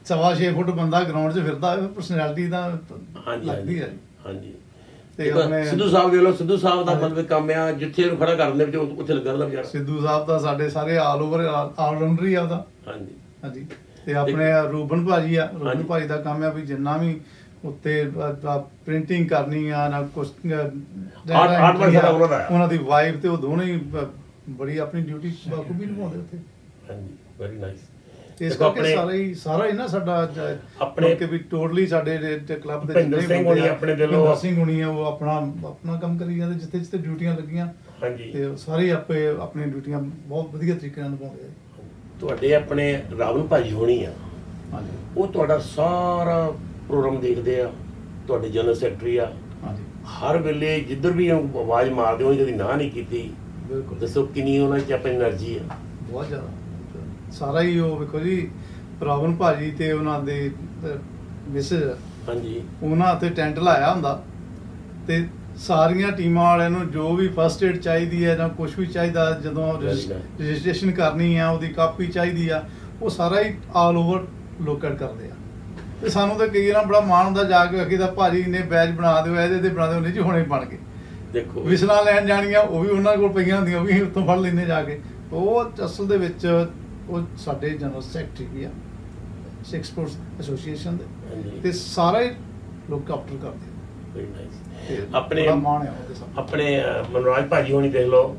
6.25 ਫੁੱਟ ਬੰਦਾ ਗਰਾਊਂਡ 'ਚ ਫਿਰਦਾ, ਪਰਸਨੈਲਿਟੀ ਦਾ ਲੱਗਦੀ ਆ। ਹਾਂਜੀ, ਸਿੱਧੂ ਸਾਹਿਬ ਦੇਖ ਲਓ, ਸਿੱਧੂ ਸਾਹਿਬ ਦਾ ਮਤਲਬ ਕੰਮ ਆ ਜਿੱਥੇ ਇਹਨੂੰ ਖੜਾ ਕਰਨ ਦੇ ਵਿੱਚ ਉੱਥੇ ਲੱਗਾ ਰਹਿੰਦਾ ਵਿਚਾਰਾ। ਸਿੱਧੂ ਸਾਹਿਬ ਦਾ ਸਾਡੇ ਸਾਰੇ ਆਲ ਓਵਰ ਆਲਰਾਊਂਡਰ ਹੀ ਆ ਉਹਦਾ। ਹਾਂਜੀ ਹਾਂਜੀ। ਤੇ ਆਪਣੇ ਰੂਬਨ ਭਾਜੀ ਆ, ਰੂਬਨ ਭਾਜੀ ਦਾ ਕੰਮ ਆ ਵੀ ਜਿੰਨਾ ਵੀ ਉੱਤੇ ਪ੍ਰਿੰਟਿੰਗ ਕਰਨੀ ਆ ਨਾ ਕੁਛ, ਉਹਨਾਂ ਦੀ ਵਾਈਫ ਤੇ ਉਹ ਦੋਨੇ ਹੀ ਬੜੀ ਆਪਣੀ ਡਿਊਟੀ ਬਾਖੂਬੀ ਨਿਭਾਉਂਦੇ ਉੱਥੇ। ਹਾਂਜੀ, ਵੈਰੀ ਨਾਈਸ। ਇਸ ਕਰਕੇ ਸਾਰਾ ਹੀ ਨਾ ਸਾਡਾ ਆਪਣੇ ਕਿ ਵੀ ਟੋਟਲੀ ਸਾਡੇ ਕਲੱਬ ਦੇ ਜਿੰਨੇ ਆਪਣੇ ਦਿਲੋਂ ਸਿੰਘ ਹੋਣੀ ਆ, ਉਹ ਆਪਣਾ ਕੰਮ ਕਰੀ ਜਾਂਦੇ ਜਿੱਥੇ ਜਿੱਥੇ ਡਿਊਟੀਆਂ ਲੱਗੀਆਂ। ਹਾਂਜੀ, ਤੇ ਸਾਰੇ ਆਪੇ ਆਪਣੀਆਂ ਡਿਊਟੀਆਂ ਬਹੁਤ ਵਧੀਆ ਤਰੀਕੇ ਨਾਲ ਨਿਭਾਉਂਦੇ ਆ। ਤੁਹਾਡੇ ਆਪਣੇ ਰਾਵਲ ਭਾਜੀ ਹੋਣੀ ਆ, ਹਾਂਜੀ, ਉਹ ਤੁਹਾਡਾ ਸਾਰਾ ਪ੍ਰੋਗਰਾਮ ਦੇਖਦੇ ਆ, ਤੁਹਾਡੇ ਜਨਰਲ ਸੈਕਟਰੀ ਆ। ਹਾਂਜੀ, ਹਰ ਵੇਲੇ ਜਿੱਧਰ ਵੀ ਆਵਾਜ਼ ਮਾਰਦੇ ਹੋ, ਕਦੀ ਨਾ ਨਹੀਂ ਕੀਤੀ। ਬਿਲਕੁਲ, ਦੱਸੋ ਕਿੰਨੀ ਉਹਨਾਂ 'ਚ ਆਪਣੀ ਐਨਰਜੀ ਆ। ਬਹੁਤ ਜ਼ਿਆਦਾ। ਸਾਰਾ ਹੀ ਉਹ ਵੇਖੋ ਜੀ, ਰਾਵਣ ਭਾਜੀ ਤੇ ਉਹਨਾਂ ਦੇ ਮਿਸੇਜ, ਹਾਂਜੀ, ਉਹਨਾਂ ਉੱਤੇ ਟੈਂਟ ਲਾਇਆ ਹੁੰਦਾ ਤੇ ਸਾਰੀਆਂ ਟੀਮਾਂ ਵਾਲਿਆਂ ਨੂੰ ਜੋ ਵੀ ਫਸਟ ਏਡ ਚਾਹੀਦੀ ਹੈ ਜਾਂ ਕੁਝ ਵੀ ਚਾਹੀਦਾ, ਜਦੋਂ ਰਜਿਸਟ੍ਰੇਸ਼ਨ ਕਰਨੀ ਆ, ਉਹਦੀ ਕਾਪੀ ਚਾਹੀਦੀ ਆ, ਉਹ ਸਾਰਾ ਹੀ ਆਲ ਓਵਰ ਲੋਕਲ ਕਰਦੇ ਆ। ਤੇ ਸਾਨੂੰ ਤਾਂ ਕਈ ਵਾਰ ਬੜਾ ਮਾਣ ਹੁੰਦਾ, ਜਾ ਕੇ ਆਖੀਦਾ ਭਾਜੀ ਇੰਨੇ ਬੈਚ ਬਣਾ ਦਿਓ, ਇਹਦੇ ਬਣਾ ਦਿਓ, ਨਹੀਂ ਜੀ ਹੁਣੇ ਬਣ ਗਏ। ਦੇਖੋ ਵਿਸਲਾਂ ਲੈਣ ਜਾਣੀਆਂ, ਉਹ ਵੀ ਉਹਨਾਂ ਕੋਲ ਪਈਆਂ ਹੁੰਦੀਆਂ, ਉਹ ਵੀ ਉੱਥੋਂ ਫੜ ਲੈਂਦੇ ਜਾ ਕੇ। ਉਹ ਅਸਲ ਦੇ ਵਿੱਚ ਉਹ ਸਾਡੇ ਜਨਰਲ ਸੈਕਟਰੀ ਵੀ ਆ ਸਿੱਖ ਸਪੋਰਟਸ ਐਸੋਸੀਏਸ਼ਨ ਦੇ, ਤੇ ਸਾਰਾ ਹੀ ਲੋਕ ਕਾਪਟਰ ਕਰਦੇ ਆ। ਆਪਣੇ ਮਨੋਰਾਜ ਭਾਜੀ ਹੋਣੀ ਦੇਖ ਲਓ,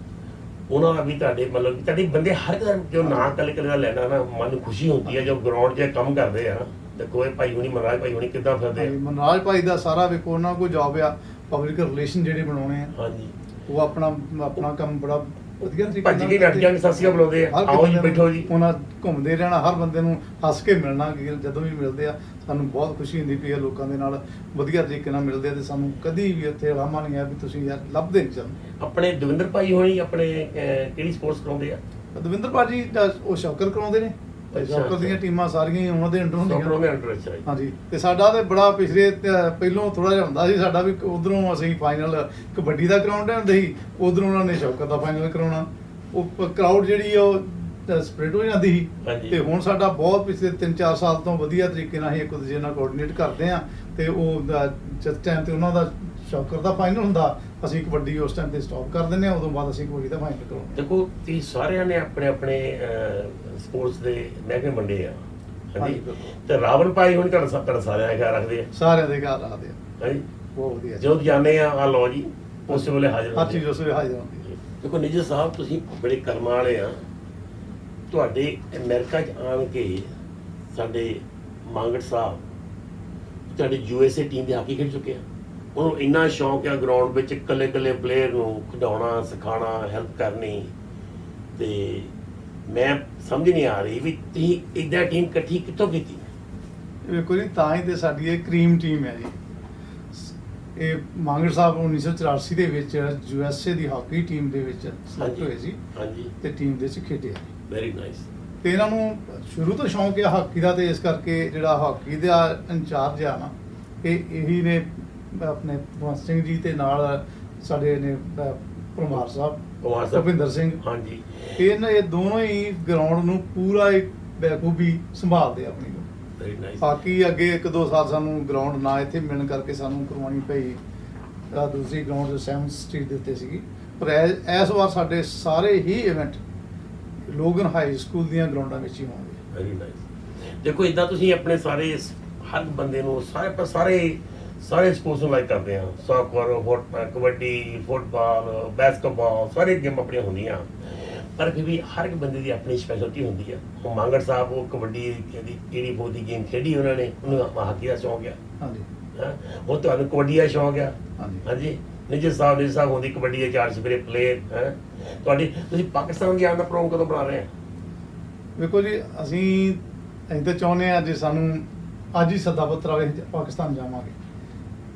ਉਹਨਾਂ ਦਾ ਵੀ ਤੁਹਾਡੇ ਮਤਲਬ ਤੁਹਾਡੇ ਬੰਦੇ ਹਰ ਜੋ ਨਾਂ ਕੱਲ ਦਾ ਲੈਣਾ ਨਾ, ਮਨ ਨੂੰ ਖੁਸ਼ੀ ਹੁੰਦੀ ਹੈ ਜੋ ਗਰਾਊਂਡ 'ਚ ਕੰਮ ਕਰਦੇ ਆ। ਦੇਖੋ ਇਹ ਭਾਈ ਹੋਣੀ, ਮਨਰਾਜ ਭਾਈ ਹੋਣੀ ਕਿੱਦਾਂ ਫਿਰਦੇ ਆ। ਮਨਰਾਜ ਭਾਈ ਦਾ ਸਾਰਾ ਵੇਖੋ, ਉਹਨਾਂ ਕੋਲ ਜੌਬ ਆ ਪਬਲਿਕ ਰਿਲੇਸ਼ਨ ਜਿਹੜੇ ਬਣਾਉਣੇ ਆ। ਹਾਂਜੀ, ਉਹ ਆਪਣਾ ਕੰਮ ਬੜਾ ਵਧੀਆ ਤਰੀਕੇ ਨਾਲ ਭੱਜ ਕੇ ਨੱਠ ਜਾਂਦੇ, ਸਸੀਆ ਬੁਲਾਉਂਦੇ ਆ, ਆਓ ਜੀ ਬੈਠੋ ਜੀ। ਉਹਨਾਂ ਘੁੰਮਦੇ ਰਹਿਣਾ, ਹਰ ਬੰਦੇ ਨੂੰ ਹੱਸ ਕੇ ਮਿਲਣਾ। ਜਦੋਂ ਵੀ ਮਿਲਦੇ ਆ ਸਾਨੂੰ ਬਹੁਤ ਖੁਸ਼ੀ ਹੁੰਦੀ ਪਈ ਆ, ਲੋਕਾਂ ਦੇ ਨਾਲ ਵਧੀਆ ਤਰੀਕੇ ਨਾਲ ਮਿਲਦੇ ਆ, ਤੇ ਸਾਨੂੰ ਕਦੀ ਵੀ ਉੱਥੇ ਲਾਮਾ ਨਹੀਂ ਆ ਵੀ ਤੁਸੀਂ ਯਾਰ ਲੱਭਦੇ ਨਹੀਂ ਸਾਨੂੰ। ਆਪਣੇ ਦਵਿੰਦਰ ਭਾਈ ਹੋਣੀ ਆਪਣੇ ਕਿਹੜੀ ਸਪੋਰਟਸ ਕਰਾਉਂਦੇ ਆ? ਦਵਿੰਦਰ ਭਾਜੀ ਉਹ ਸ਼ੌਕਰ ਕਰਾਉਂਦੇ ਨੇ, ਸ਼ੌਕਰ ਦੀਆਂ ਟੀਮਾਂ ਸਾਰੀਆਂ ਹੀ ਉਹਨਾਂ ਦੇ ਅੰਡਰ ਹੁੰਦੀਆਂ। ਹਾਂਜੀ, ਤੇ ਸਾਡਾ ਤੇ ਬੜਾ ਪਿਛਲੇ ਪਹਿਲੋਂ ਥੋੜਾ ਜਿਹਾ ਹੁੰਦਾ ਸੀ ਸਾਡਾ ਵੀ, ਉਧਰੋਂ ਅਸੀਂ ਫਾਈਨਲ ਕਬੱਡੀ ਦਾ ਕਰਾਉਂਦੇ ਹੁੰਦੇ ਸੀ, ਉਧਰੋਂ ਉਹਨਾਂ ਨੇ ਸ਼ੌਕਰ ਦਾ ਫਾਈਨਲ ਕਰਾਉਣਾ, ਉਹ ਕਰਾਊਡ ਜਿਹੜੀ ਉਹ ਸਪਰੈਡ ਹੋ ਜਾਂਦੀ ਸੀ। ਹਾਂਜੀ। ਤੇ ਹੁਣ ਸਾਡਾ ਬਹੁਤ ਪਿਛਲੇ 3-4 ਸਾਲ ਤੋਂ ਵਧੀਆ ਤਰੀਕੇ ਨਾਲ ਅਸੀਂ ਇੱਕ ਦੂਜੇ ਨਾਲ ਕੋਆਰਡੀਨੇਟ ਕਰਦੇ ਆ। ਤੇ ਉਹ ਜਿਸ ਟਾਈਮ ਤੇ ਉਹਨਾਂ ਦਾ ਸ਼ੌਕਰ ਦਾ ਫਾਈਨਲ ਹੁੰਦਾ, ਅਸੀਂ ਕਬੱਡੀ ਉਸ ਟਾਈਮ ਤੇ ਸਟਾਪ ਕਰ ਦਿੰਦੇ ਆ, ਉਦੋਂ ਬਾਅਦ ਅਸੀਂ ਕਬੱਡੀ ਦਾ ਫਾਈਨਲ ਕਰਾਉਂਦੇ। ਦੇਖੋ ਤੁਸੀਂ ਸਾਰਿਆਂ ਨੇ ਆਪਣੇ ਆਪਣੇ ਸਪੋਰਟਸ ਦੇ ਮਹਿਕਮੇ ਵੰਡੇ ਆ। ਹਾਂਜੀ। ਤੇ ਰਾਵਲ ਭਾਈ ਹੁਣ ਤੁਹਾਡਾ ਸਾਰਿਆਂ ਦਾ ਖਿਆਲ ਰੱਖਦੇ ਆ। ਸਾਰਿਆਂ ਦੇ ਘਰ ਰੱਖਦੇ ਆ। ਹਾਂਜੀ, ਬਹੁਤ ਵਧੀਆ। ਜਦੋਂ ਜਾਣੇ ਆ ਲਓ ਜੀ, ਉਸੇ ਵੇਲੇ ਹਾਜ਼ਰ ਹਰ ਚੀਜ਼ ਉਸ ਵੇਲੇ ਹਾਜ਼ਰ ਹੁੰਦੀ ਹੈ। ਦੇਖੋ ਨਿੱਜਰ ਸਾਹਿਬ, ਤੁਸੀਂ ਬੜੇ ਕਰਮਾਂ ਵਾਲੇ ਆ। ਤੁਹਾਡੇ ਅਮਰੀਕਾ 'ਚ ਆਣ ਕੇ ਸਾਡੇ ਮੰਗਟ ਸਾਹਿਬ ਤੁਹਾਡੇ USA ਟੀਮ ਦੇ ਹਾਕੀ ਖੇਡ ਚੁੱਕੇ ਆ। ਉਹਨੂੰ ਇੰਨਾ ਸ਼ੌਂਕ ਆ ਗਰਾਊਂਡ ਵਿੱਚ ਇਕੱਲੇ ਪਲੇਅਰ ਨੂੰ ਖਿਡਾਉਣਾ, ਸਿਖਾਉਣਾ, ਹੈਲਪ ਕਰਨੀ। ਤੇ ਮੈਂ ਸਮਝ ਨਹੀਂ ਆ ਰਹੀ ਵੀ ਤੁਸੀਂ ਇੱਦਾਂ ਟੀਮ ਇਕੱਠੀ ਕਿੱਥੋਂ ਕੀਤੀ? ਵੇਖੋ ਜੀ, ਤਾਂ ਹੀ ਤੇ ਸਾਡੀ ਇਹ ਕਰੀਮ ਟੀਮ ਹੈ ਜੀ। ਇਹ ਮੰਗੜ ਸਾਹਿਬ 1984 ਦੇ ਵਿੱਚ USA ਦੀ ਹਾਕੀ ਟੀਮ ਦੇ ਵਿੱਚ ਸਿਲੈਕਟ ਹੋਏ ਸੀ। ਹਾਂਜੀ। ਤੇ ਟੀਮ ਦੇ ਵਿੱਚ ਖੇਡੇ। Very nice. ਤੇ ਇਹਨਾਂ ਨੂੰ ਸ਼ੁਰੂ ਤੋਂ ਸ਼ੌਂਕ ਹੈ ਹਾਕੀ ਦਾ, ਤੇ ਇਸ ਕਰਕੇ ਜਿਹੜਾ ਹਾਕੀ ਦਾ ਇੰਚਾਰਜ ਆ ਨਾ, ਇਹੀ ਨੇ ਆਪਣੇ ਭਗਵੰਤ ਸਿੰਘ ਜੀ ਤੇ ਨਾਲ ਸਾਡੇ ਨੇ ਪਰਮਾਰ ਸਾਹਿਬ, ਭੁਪਿੰਦਰ ਸਿੰਘ। ਹਾਂਜੀ। ਇਹ ਦੋਨੋਂ ਹੀ ਗਰਾਊਂਡ ਨੂੰ ਪੂਰਾ ਇੱਕ ਬਖੂਬੀ ਸੰਭਾਲਦੇ ਆਪਣੀ। Very nice. ਹਾਕੀ ਅੱਗੇ 1-2 ਸਾਲ ਸਾਨੂੰ ਗਰਾਊਂਡ ਨਾ ਇੱਥੇ ਮਿਲਣ ਕਰਕੇ ਸਾਨੂੰ ਕਰਵਾਉਣੀ ਪਈ ਦੂਸਰੀ ਗਰਾਊਂਡ 7th ਸਟਰੀਟ ਦੇ ਉੱਤੇ ਸੀਗੀ। ਪਰ ਇਸ ਵਾਰ ਸਾਡੇ ਸਾਰੇ ਹੀ ਇਵੈਂਟ ਲੋਗਨ ਹਾਈ ਸਕੂਲ ਦੀਆਂ ਗਰਾਊਂਡਾਂ ਵਿੱਚ ਹੀ ਹੋਣਗੇ। Very nice. ਦੇਖੋ ਇਦਾਂ ਤੁਸੀਂ ਆਪਣੇ ਸਾਰੇ ਹਰ ਬੰਦੇ ਨੂੰ ਸਾਰੇ ਸਪੋਰਟਸ ਨੂੰ ਲਾਈਕ ਕਰਦੇ ਆ। ਸੌਕਰ, ਕਬੱਡੀ, ਫੁੱਟਬਾਲ, ਬਾਸਕਟਬਾਲ, ਸਾਰੇ ਗੇਮ ਆਪਣੀਆਂ ਹੁੰਦੀਆਂ। ਪਰ ਫਿਰ ਵੀ ਹਰ ਇੱਕ ਬੰਦੇ ਦੀ ਆਪਣੀ ਸਪੈਸ਼ਲਟੀ ਹੁੰਦੀ ਆ। ਉਹ ਮੰਗੜ ਸਾਹਿਬ ਉਹ ਕਬੱਡੀ ਦੀ ਕਿਹੜੀ ਬਹੁਤ ਦੀ ਗੇਮ ਖੇਡੀ ਉਹਨਾਂ ਨੇ, ਉਹਨੂੰ ਹਾਕੀ ਦਾ ਸ਼ੌਂਕ ਆ। ਹਾਂਜੀ। ਉਹ ਤੁਹਾਨੂੰ ਕਬੱਡੀ ਦਾ ਸ਼ੌਂਕ ਆ। ਹਾਂਜੀ। ਹਾਂਜੀ। ਨਿੱਜਰ ਸਾਹਿਬ ਹੁੰਦੀ ਕਬੱਡੀ ਦੇ 4 ਛਿਪਰੇ ਪਲੇਅਰ ਹੈ। ਤੁਸੀਂ ਪਾਕਿਸਤਾਨ ਜਾਣ ਦਾ ਪ੍ਰੋਗਰਾਮ ਕਦੋਂ ਬਣਾ ਰਹੇ ਆ? ਵੇਖੋ ਜੀ, ਅਸੀਂ ਤਾਂ ਚਾਹੁੰਦੇ ਆ ਜੇ ਸਾਨੂੰ ਅੱਜ ਹੀ ਸੱਦਾ ਪੱਤਰ ਆਵੇ ਪਾਕਿਸਤਾਨ ਜਾਵਾਂਗੇ।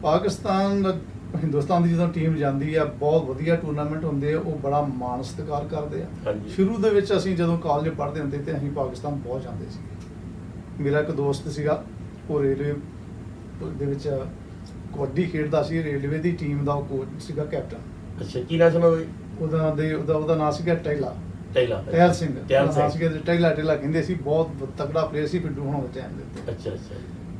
ਪਾਕਿਸਤਾਨ ਹਿੰਦੁਸਤਾਨ ਦੀ ਜਦੋਂ ਟੀਮ ਜਾਂਦੀ ਆ, ਬਹੁਤ ਵਧੀਆ ਟੂਰਨਾਮੈਂਟ ਹੁੰਦੇ ਆ, ਉਹ ਬੜਾ ਮਾਣ ਸਤਿਕਾਰ ਕਰਦੇ ਆ। ਸ਼ੁਰੂ ਦੇ ਵਿੱਚ ਅਸੀਂ ਜਦੋਂ ਕਾਲਜ ਪੜ੍ਹਦੇ ਹੁੰਦੇ ਤੇ ਅਸੀਂ ਪਾਕਿਸਤਾਨ ਬਹੁਤ ਜਾਂਦੇ ਸੀ। ਮੇਰਾ ਇੱਕ ਦੋਸਤ ਸੀਗਾ, ਉਹ ਰੇਲਵੇ ਦੇ ਵਿੱਚ ਕਬੱਡੀ ਖੇਡਦਾ ਸੀ। ਰੇਲਵੇ ਦੀ ਟੀਮ ਦਾ ਉਹ ਕੋਚ ਸੀਗਾ, ਕੈਪਟਨ। ਅੱਛਾ, ਕੀ ਨਾਮ ਸੁਣਾ ਉਹਦਾ ਨਾਮ ਸੀਗਾ ਟਹਿਲ ਸਿੰਘ। ਟਹਿਲਾ ਕਹਿੰਦੇ ਸੀ। ਬਹੁਤ ਤਕੜਾ ਪਲੇਅਰ ਸੀ ਪਿੰਡੂ ਹੋਣ ਦੇ ਟਾਈਮ ਦੇ ਉੱਤੇ। ਅੱਛਾ।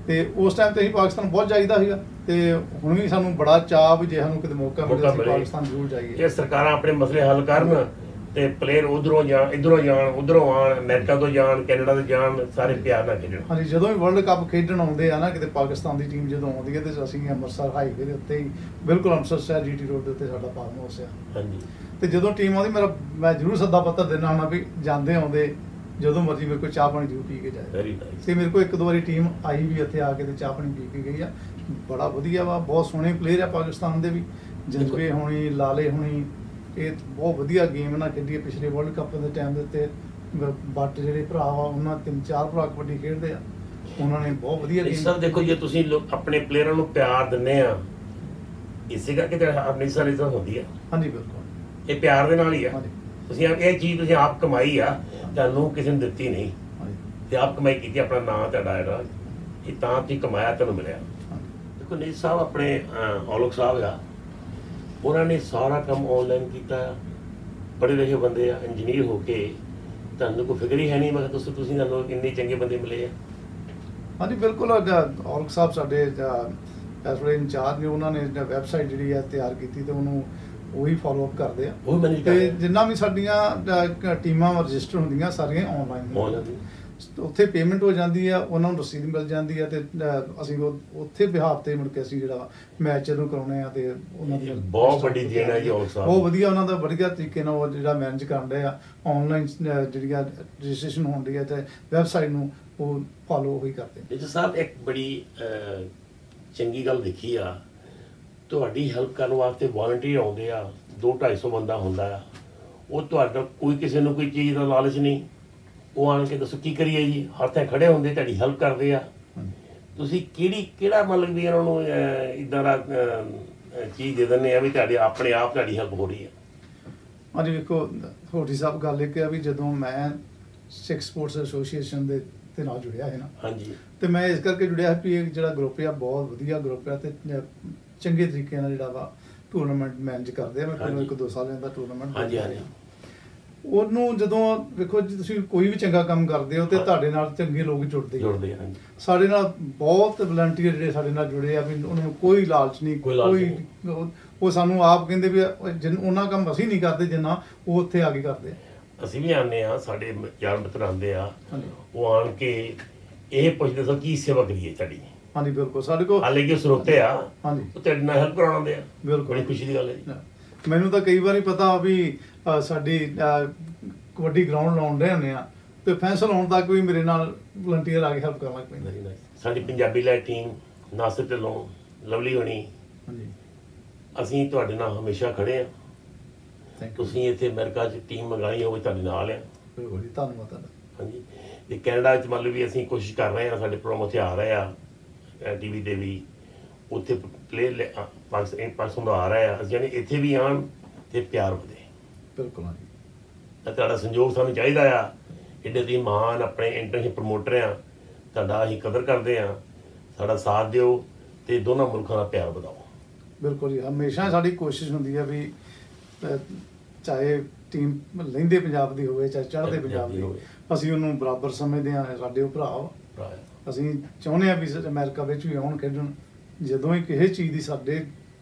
ਤੇ ਉਸ ਟਾਈਮ ਤੇ ਅਸੀਂ ਪਾਕਿਸਤਾਨ ਬਹੁਤ ਜਾਈਦਾ ਸੀਗਾ। ਤੇ ਹੁਣ ਵੀ ਸਾਨੂੰ ਬੜਾ ਚਾਅ ਵੀ ਜੇ ਸਾਨੂੰ ਕਿਤੇ ਮੌਕਾ ਮਿਲੇ ਅਸੀਂ ਪਾਕਿਸਤਾਨ ਜ਼ਰੂਰ ਜਾਈਏ। ਇਹ ਸਰਕਾਰਾਂ ਆਪਣੇ ਮਸਲੇ ਹੱਲ ਕਰਨ ਤੇ ਪਲੇਅਰ ਉਧਰੋਂ ਜਾਣ, ਇਧਰੋਂ ਜਾਣ, ਉਧਰੋਂ ਆਉਣ, ਅਮਰੀਕਾ ਤੋਂ ਜਾਣ, ਕੈਨੇਡਾ ਤੋਂ ਜਾਣ, ਸਾਰੇ ਪਿਆਰ ਨਾਲ ਖੇਡਣ। ਹਾਂਜੀ, ਜਦੋਂ ਵੀ ਵਰਲਡ ਕੱਪ ਖੇਡਣ ਆਉਂਦੇ ਆ ਨਾ ਕਿਤੇ ਪਾਕਿਸਤਾਨ ਦੀ ਟੀਮ ਜਦੋਂ ਆਉਂਦੀ ਹੈ ਤੇ ਅਸੀਂ ਅੰਮ੍ਰਿਤਸਰ ਹਾਈਵੇ ਦੇ ਉੱਤੇ ਹੀ ਬਿਲਕੁਲ ਅੰਮ੍ਰਿਤਸਰ ਸ਼ਹਿਰ GT ਰੋਡ ਦੇ ਉੱਤੇ ਸਾਡਾ ਫਾਰਮ ਹਾਊਸ ਆ। ਹਾਂਜੀ। ਤੇ ਜਦੋਂ ਟੀਮ ਆਉਂਦੀ ਮੈਂ ਜ਼ਰੂਰ ਸੱਦਾ ਪੱਤਰ ਦਿੰਦਾ ਹੁੰਦਾ ਵੀ ਜਾਂਦੇ ਆਉਂਦੇ ਜਦੋਂ ਮਰਜ਼ੀ ਮੇਰੇ ਕੋਲ ਚਾਹ ਪਾਣੀ ਜ਼ਰੂਰ ਪੀ ਕੇ ਜਾਏ। Very nice. ਤੇ ਮੇਰੇ ਕੋਲ 1-2 ਵਾਰੀ ਟੀਮ ਆਈ ਵੀ ਇੱਥੇ ਆ ਕੇ ਤੇ ਚਾਹ ਪਾਣੀ ਪੀ ਕੇ ਗਈ ਆ। ਬੜਾ ਵਧੀਆ ਵਾ, ਬਹੁਤ ਸੋਹਣੇ ਪਲੇਅਰ ਆ ਪਾਕਿਸਤਾਨ ਦੇ ਵੀ। ਜਜ਼ਬੇ ਹੋਣੀ, ਲਾਲੇ ਹੋਣੀ, ਇਹ ਬਹੁਤ ਵਧੀਆ ਗੇਮ ਨਾਲ ਖੇਡੀ ਹੈ। ਪਿਛਲੇ ਵਰਲਡ ਕੱਪ ਦੇ ਟਾਈਮ ਦੇ ਉੱਤੇ ਬੱਟ ਜਿਹੜੇ ਭਰਾ ਵਾ ਉਹਨਾਂ 3-4 ਭਰਾ ਕਬੱਡੀ ਖੇਡਦੇ ਆ, ਉਹਨਾਂ ਨੇ ਬਹੁਤ ਵਧੀਆ ਗੇਮ। ਸਰ ਦੇਖੋ, ਜੇ ਤੁਸੀਂ ਆਪਣੇ ਪਲੇਅਰਾਂ ਨੂੰ ਪਿਆਰ ਦਿੰਦੇ ਆ, ਇਸੇ ਕਰਕੇ ਤੇ ਆਪਣੀ ਇੱਜ਼ਤ ਹੁੰਦੀ ਆ। ਹਾਂਜੀ, ਬਿਲਕੁਲ। ਇਹ ਪਿਆਰ ਦੇ ਨਾਲ ਹੀ ਆ। ਤੁਸੀਂ ਇਹ ਚੀਜ਼ ਤੁਸੀਂ ਆਪ ਕਮਾਈ ਆ, ਤੁਹਾਨੂੰ ਕਿਸੇ ਨੇ ਦਿੱਤੀ ਨਹੀਂ। ਤੇ ਆਪ ਕਮਾਈ ਕੀਤੀ, ਆਪਣਾ ਨਾਂ ਤੁਹਾਡਾ ਜਿਹੜਾ ਇਹ ਤਾਂ ਤੁਸੀਂ ਕਮਾਇਆ, ਤੁਹਾਨੂੰ ਮਿਲਿਆ। ਦੇਖੋ ਨਿੱਜਰ ਸਾਹਿਬ ਆਪਣੇ ਔਲਖ ਸਾਹਿਬ ਆ, ਉਹਨਾਂ ਨੇ ਸਾਰਾ ਕੰਮ ਆਨਲਾਈਨ ਕੀਤਾ। ਪੜ੍ਹੇ ਲਿਖੇ ਬੰਦੇ ਆ, ਇੰਜੀਨੀਅਰ ਹੋ ਕੇ। ਤੁਹਾਨੂੰ ਕੋਈ ਫਿਕਰ ਹੀ ਹੈ ਨਹੀਂ। ਮੈਂ ਕਿਹਾ ਤੁਸੀਂ ਤੁਹਾਨੂੰ ਇੰਨੇ ਚੰਗੇ ਬੰਦੇ ਮਿਲੇ ਆ। ਹਾਂਜੀ, ਬਿਲਕੁਲ। ਔਲਖ ਸਾਹਿਬ ਸਾਡੇ ਇਸ ਵੇਲੇ ਇੰਚਾਰਜ ਨੇ। ਉਹਨਾਂ ਨੇ ਵੈਬਸਾਈਟ ਜਿਹੜੀ ਆ ਤਿਆਰ ਕੀਤੀ ਤੇ ਉਹਨੂੰ ਉਹੀ ਫਾਲੋ ਅਪ ਕਰਦੇ ਆ। ਤੇ ਜਿੰਨਾ ਵੀ ਸਾਡੀਆਂ ਟੀਮਾਂ ਰਜਿਸਟਰ ਹੁੰਦੀਆਂ ਸਾਰੀਆਂ ਆਨਲਾਈਨ, ਉੱਥੇ ਪੇਮੈਂਟ ਹੋ ਜਾਂਦੀ ਆ, ਉਹਨਾਂ ਨੂੰ ਰਸੀਦ ਮਿਲ ਜਾਂਦੀ ਆ। ਤੇ ਅਸੀਂ ਉੱਥੇ ਬਿਹਾਫ ਤੇ ਮੁੜ ਕੇ ਅਸੀਂ ਜਿਹੜਾ ਮੈਚ ਜਦੋਂ ਕਰਾਉਣੇ ਆ ਤੇ ਉਹਨਾਂ ਦੀ ਬਹੁਤ ਵੱਡੀ ਦੇਣ ਹੈ ਜੀ ਔਲਖ ਸਾਹਿਬ। ਬਹੁਤ ਵਧੀਆ, ਉਹਨਾਂ ਦਾ ਵਧੀਆ ਤਰੀਕੇ ਨਾਲ ਉਹ ਜਿਹੜਾ ਮੈਨੇਜ ਕਰਨ ਰਹੇ ਆ। ਆਨਲਾਈਨ ਜਿਹੜੀ ਰਜਿਸਟ੍ਰੇਸ਼ਨ ਹੋਣ ਦੀ ਹੈ ਤੇ ਵੈਬਸਾਈਟ ਨੂੰ ਉਹ ਫਾਲੋ ਹੀ ਕਰਦੇ। ਨਿੱਜਰ ਸਾਹਿਬ, ਇੱਕ ਬੜੀ ਚੰਗੀ ਗੱਲ ਦੇਖੀ ਆ, ਤੁਹਾਡੀ ਹੈਲਪ ਕਰਨ ਵਾਸਤੇ ਵਾਲੰਟੀਅਰ ਆਉਂਦੇ ਆ। 200-250 ਬੰਦਾ ਹੁੰਦਾ ਆ। ਉਹ ਤੁਹਾਡਾ ਕੋਈ ਕਿਸੇ ਨੂੰ ਕੋਈ ਚੀਜ਼ ਦਾ ਲਾਲਚ ਨਹੀਂ। ਉਹ ਆਣ ਕੇ ਦੱਸੋ ਕੀ ਕਰੀਏ ਜੀ, ਹੱਥਾਂ ਖੜੇ ਹੁੰਦੇ, ਤੁਹਾਡੀ ਹੈਲਪ ਕਰਦੇ ਆ। ਤੁਸੀਂ ਕਿਹੜਾ ਮਤਲਬ ਵੀ ਇਹਨਾਂ ਨੂੰ ਇੱਦਾਂ ਦਾ ਚੀਜ਼ ਦੇ ਦਿੰਦੇ ਆ ਵੀ ਤੁਹਾਡੇ ਆਪਣੇ ਆਪ ਤੁਹਾਡੀ ਹੈਲਪ ਹੋ ਰਹੀ ਆ? ਹਾਂਜੀ, ਵੇਖੋ ਹੋਠੀ ਸਾਹਿਬ, ਗੱਲ ਇੱਕ ਆ ਵੀ ਜਦੋਂ ਮੈਂ ਸਿੱਖ ਸਪੋਰਟਸ ਐਸੋਸੀਏਸ਼ਨ ਦੇ ਨਾਲ ਜੁੜਿਆ ਹੈ ਨਾ। ਹਾਂਜੀ। ਤੇ ਮੈਂ ਇਸ ਕਰਕੇ ਜੁੜਿਆ ਵੀ ਇਹ ਜਿਹੜਾ ਗਰੁੱਪ ਆ ਬਹੁਤ ਵਧੀਆ ਗਰੁੱਪ ਆ ਤੇ ਚੰਗੇ ਤਰੀਕੇ ਨਾਲ ਜਿਹੜਾ ਵਾ ਟੂਰਨਾਮੈਂਟ ਮੈਨੇਜ ਕਰਦੇ ਆ। ਮੈਂ ਪਹਿਲਾਂ 1-2 ਸਾਲਾਂ ਦਾ ਟੂਰਨਾਮੈਂਟ। ਉਹਨੂੰ ਜਦੋਂ ਵੇਖੋ ਜੀ ਤੁਸੀਂ ਕੋਈ ਵੀ ਚੰਗਾ ਕੰਮ ਕਰਦੇ ਹੋ ਤੇ ਤੁਹਾਡੇ ਨਾਲ ਚੰਗੇ ਲੋਕ ਜੁੜਦੇ ਜੁੜਦੇ ਹਨ। ਸਾਡੇ ਨਾਲ ਬਹੁਤ ਵਲੰਟੀਅਰ ਜਿਹੜੇ ਸਾਡੇ ਨਾਲ ਜੁੜੇ ਆ ਵੀ ਉਹਨਾਂ ਨੂੰ ਕੋਈ ਲਾਲਚ ਨਹੀਂ, ਉਹ ਸਾਨੂੰ ਆਪ ਕਹਿੰਦੇ ਵੀ ਉਹਨਾਂ ਕੰਮ ਅਸੀਂ ਨਹੀਂ ਕਰਦੇ ਜਿੰਨਾ ਉਹ ਉੱਥੇ ਆ ਕੇ ਕਰਦੇ ਆ। ਅਸੀਂ ਵੀ ਆਉਂਦੇ ਆ, ਸਾਡੇ ਯਾਰ ਮਿੱਤਰ ਆਉਂਦੇ ਆ, ਉਹ ਆਣ ਕੇ ਇਹ ਪੁੱਛਦੇ ਸੋ ਕੀ ਸੇਵਾ ਕਰੀਏ ਤੁਹਾਡੀ। ਹਾਂਜੀ ਬਿਲਕੁਲ, ਸਾਡੇ ਕੋਲ ਹਾਲੇ ਕਿ ਸਰੋਤੇ ਆ, ਹਾਂਜੀ ਉਹ ਤੁਹਾਡੇ ਨਾਲ ਹੈਲਪ ਕਰਾਉਣ ਆਉਂਦੇ ਆ। ਬਿਲਕੁਲ ਬੜੀ ਖੁਸ਼ੀ ਦੀ ਗੱਲ ਹੈ ਜੀ। ਮੈਨੂੰ ਤਾਂ ਕਈ ਵਾਰੀ ਪਤਾ ਵੀ ਸਾਡੀ ਕਬੱਡੀ ਗਰਾਊਂਡ ਲਾਉਣ ਦੇ ਹੁੰਦੇ ਆ ਤੇ ਫੈਂਸਲ ਲਾਉਣ ਤੱਕ ਵੀ ਮੇਰੇ ਨਾਲ ਵਲੰਟੀਅਰ ਆ ਕੇ ਹੈਲਪ ਕਰਨ ਲੱਗ ਪੈਂਦੇ। ਸਾਡੀ ਪੰਜਾਬੀ ਲੈ ਟੀਮ ਨਾਸਿਰ ਢਿੱਲੋਂ, ਲਵਲੀ ਹੋਣੀ, ਹਾਂਜੀ ਅਸੀਂ ਤੁਹਾਡੇ ਨਾਲ ਹਮੇਸ਼ਾ ਖੜੇ ਆ। ਤੁਸੀਂ ਇੱਥੇ ਅਮਰੀਕਾ 'ਚ ਟੀਮ ਮੰਗਾਈ ਹੋਵੇ ਤੁਹਾਡੇ ਨਾਲ ਆ। ਬੜੀ ਧੰਨਵਾਦ ਤੁਹਾਡਾ। ਹਾਂਜੀ, ਤੇ ਕੈਨੇਡਾ 'ਚ ਮੰਨ ਲਓ ਵੀ ਅਸੀਂ ਕੋਸ਼ਿਸ਼ ਕਰ ਰਹੇ ਆ, ਸਾਡੇ ਪ੍ਰੋਗਰਾਮ ਉੱਥੇ ਆ ਰਹੇ ਆ ਟੀਵੀ ਤੇ ਵੀ, ਉੱਥੇ ਪਲੇਅਰ ਪਾਕਿਸਤਾਨ ਤੋਂ ਆ ਰਹੇ ਆ। ਅਸੀਂ ਇੱਥੇ ਵੀ ਆਉਣ ਤੇ ਪਿਆਰ ਵਧੇ। ਬਿਲਕੁਲ ਹਾਂਜੀ, ਤੁਹਾਡਾ ਸੰਯੋਗ ਸਾਨੂੰ ਚਾਹੀਦਾ ਆ। ਏਡੇ ਤੁਸੀਂ ਮਹਾਨ ਆਪਣੇ ਇੰਟਰਨੈਸ਼ਨਲ ਪ੍ਰਮੋਟਰ ਆ, ਤੁਹਾਡਾ ਅਸੀਂ ਕਦਰ ਕਰਦੇ ਆ। ਸਾਡਾ ਸਾਥ ਦਿਓ ਤੇ ਦੋਨਾਂ ਮੁਲਕਾਂ ਦਾ ਪਿਆਰ ਵਧਾਓ। ਬਿਲਕੁਲ ਜੀ, ਹਮੇਸ਼ਾ ਸਾਡੀ ਕੋਸ਼ਿਸ਼ ਹੁੰਦੀ ਹੈ ਵੀ ਚਾਹੇ ਟੀਮ ਲਹਿੰਦੇ ਪੰਜਾਬ ਦੀ ਹੋਵੇ ਚਾਹੇ ਚੜ੍ਹਦੇ ਪੰਜਾਬ ਦੀ ਹੋਵੇ, ਅਸੀਂ ਉਹਨੂੰ ਬਰਾਬਰ ਸਮਝਦੇ ਹਾਂ। ਸਾਡੇ ਉਹ ਭਰਾ, ਅਸੀਂ ਚਾਹੁੰਦੇ ਹਾਂ ਵੀ ਅਮਰੀਕਾ ਵਿੱਚ ਵੀ ਆਉਣ ਖੇਡਣ। ਜਦੋਂ ਹੀ ਕਿਸੇ ਚੀਜ਼ ਦੀ ਸਾਡੇ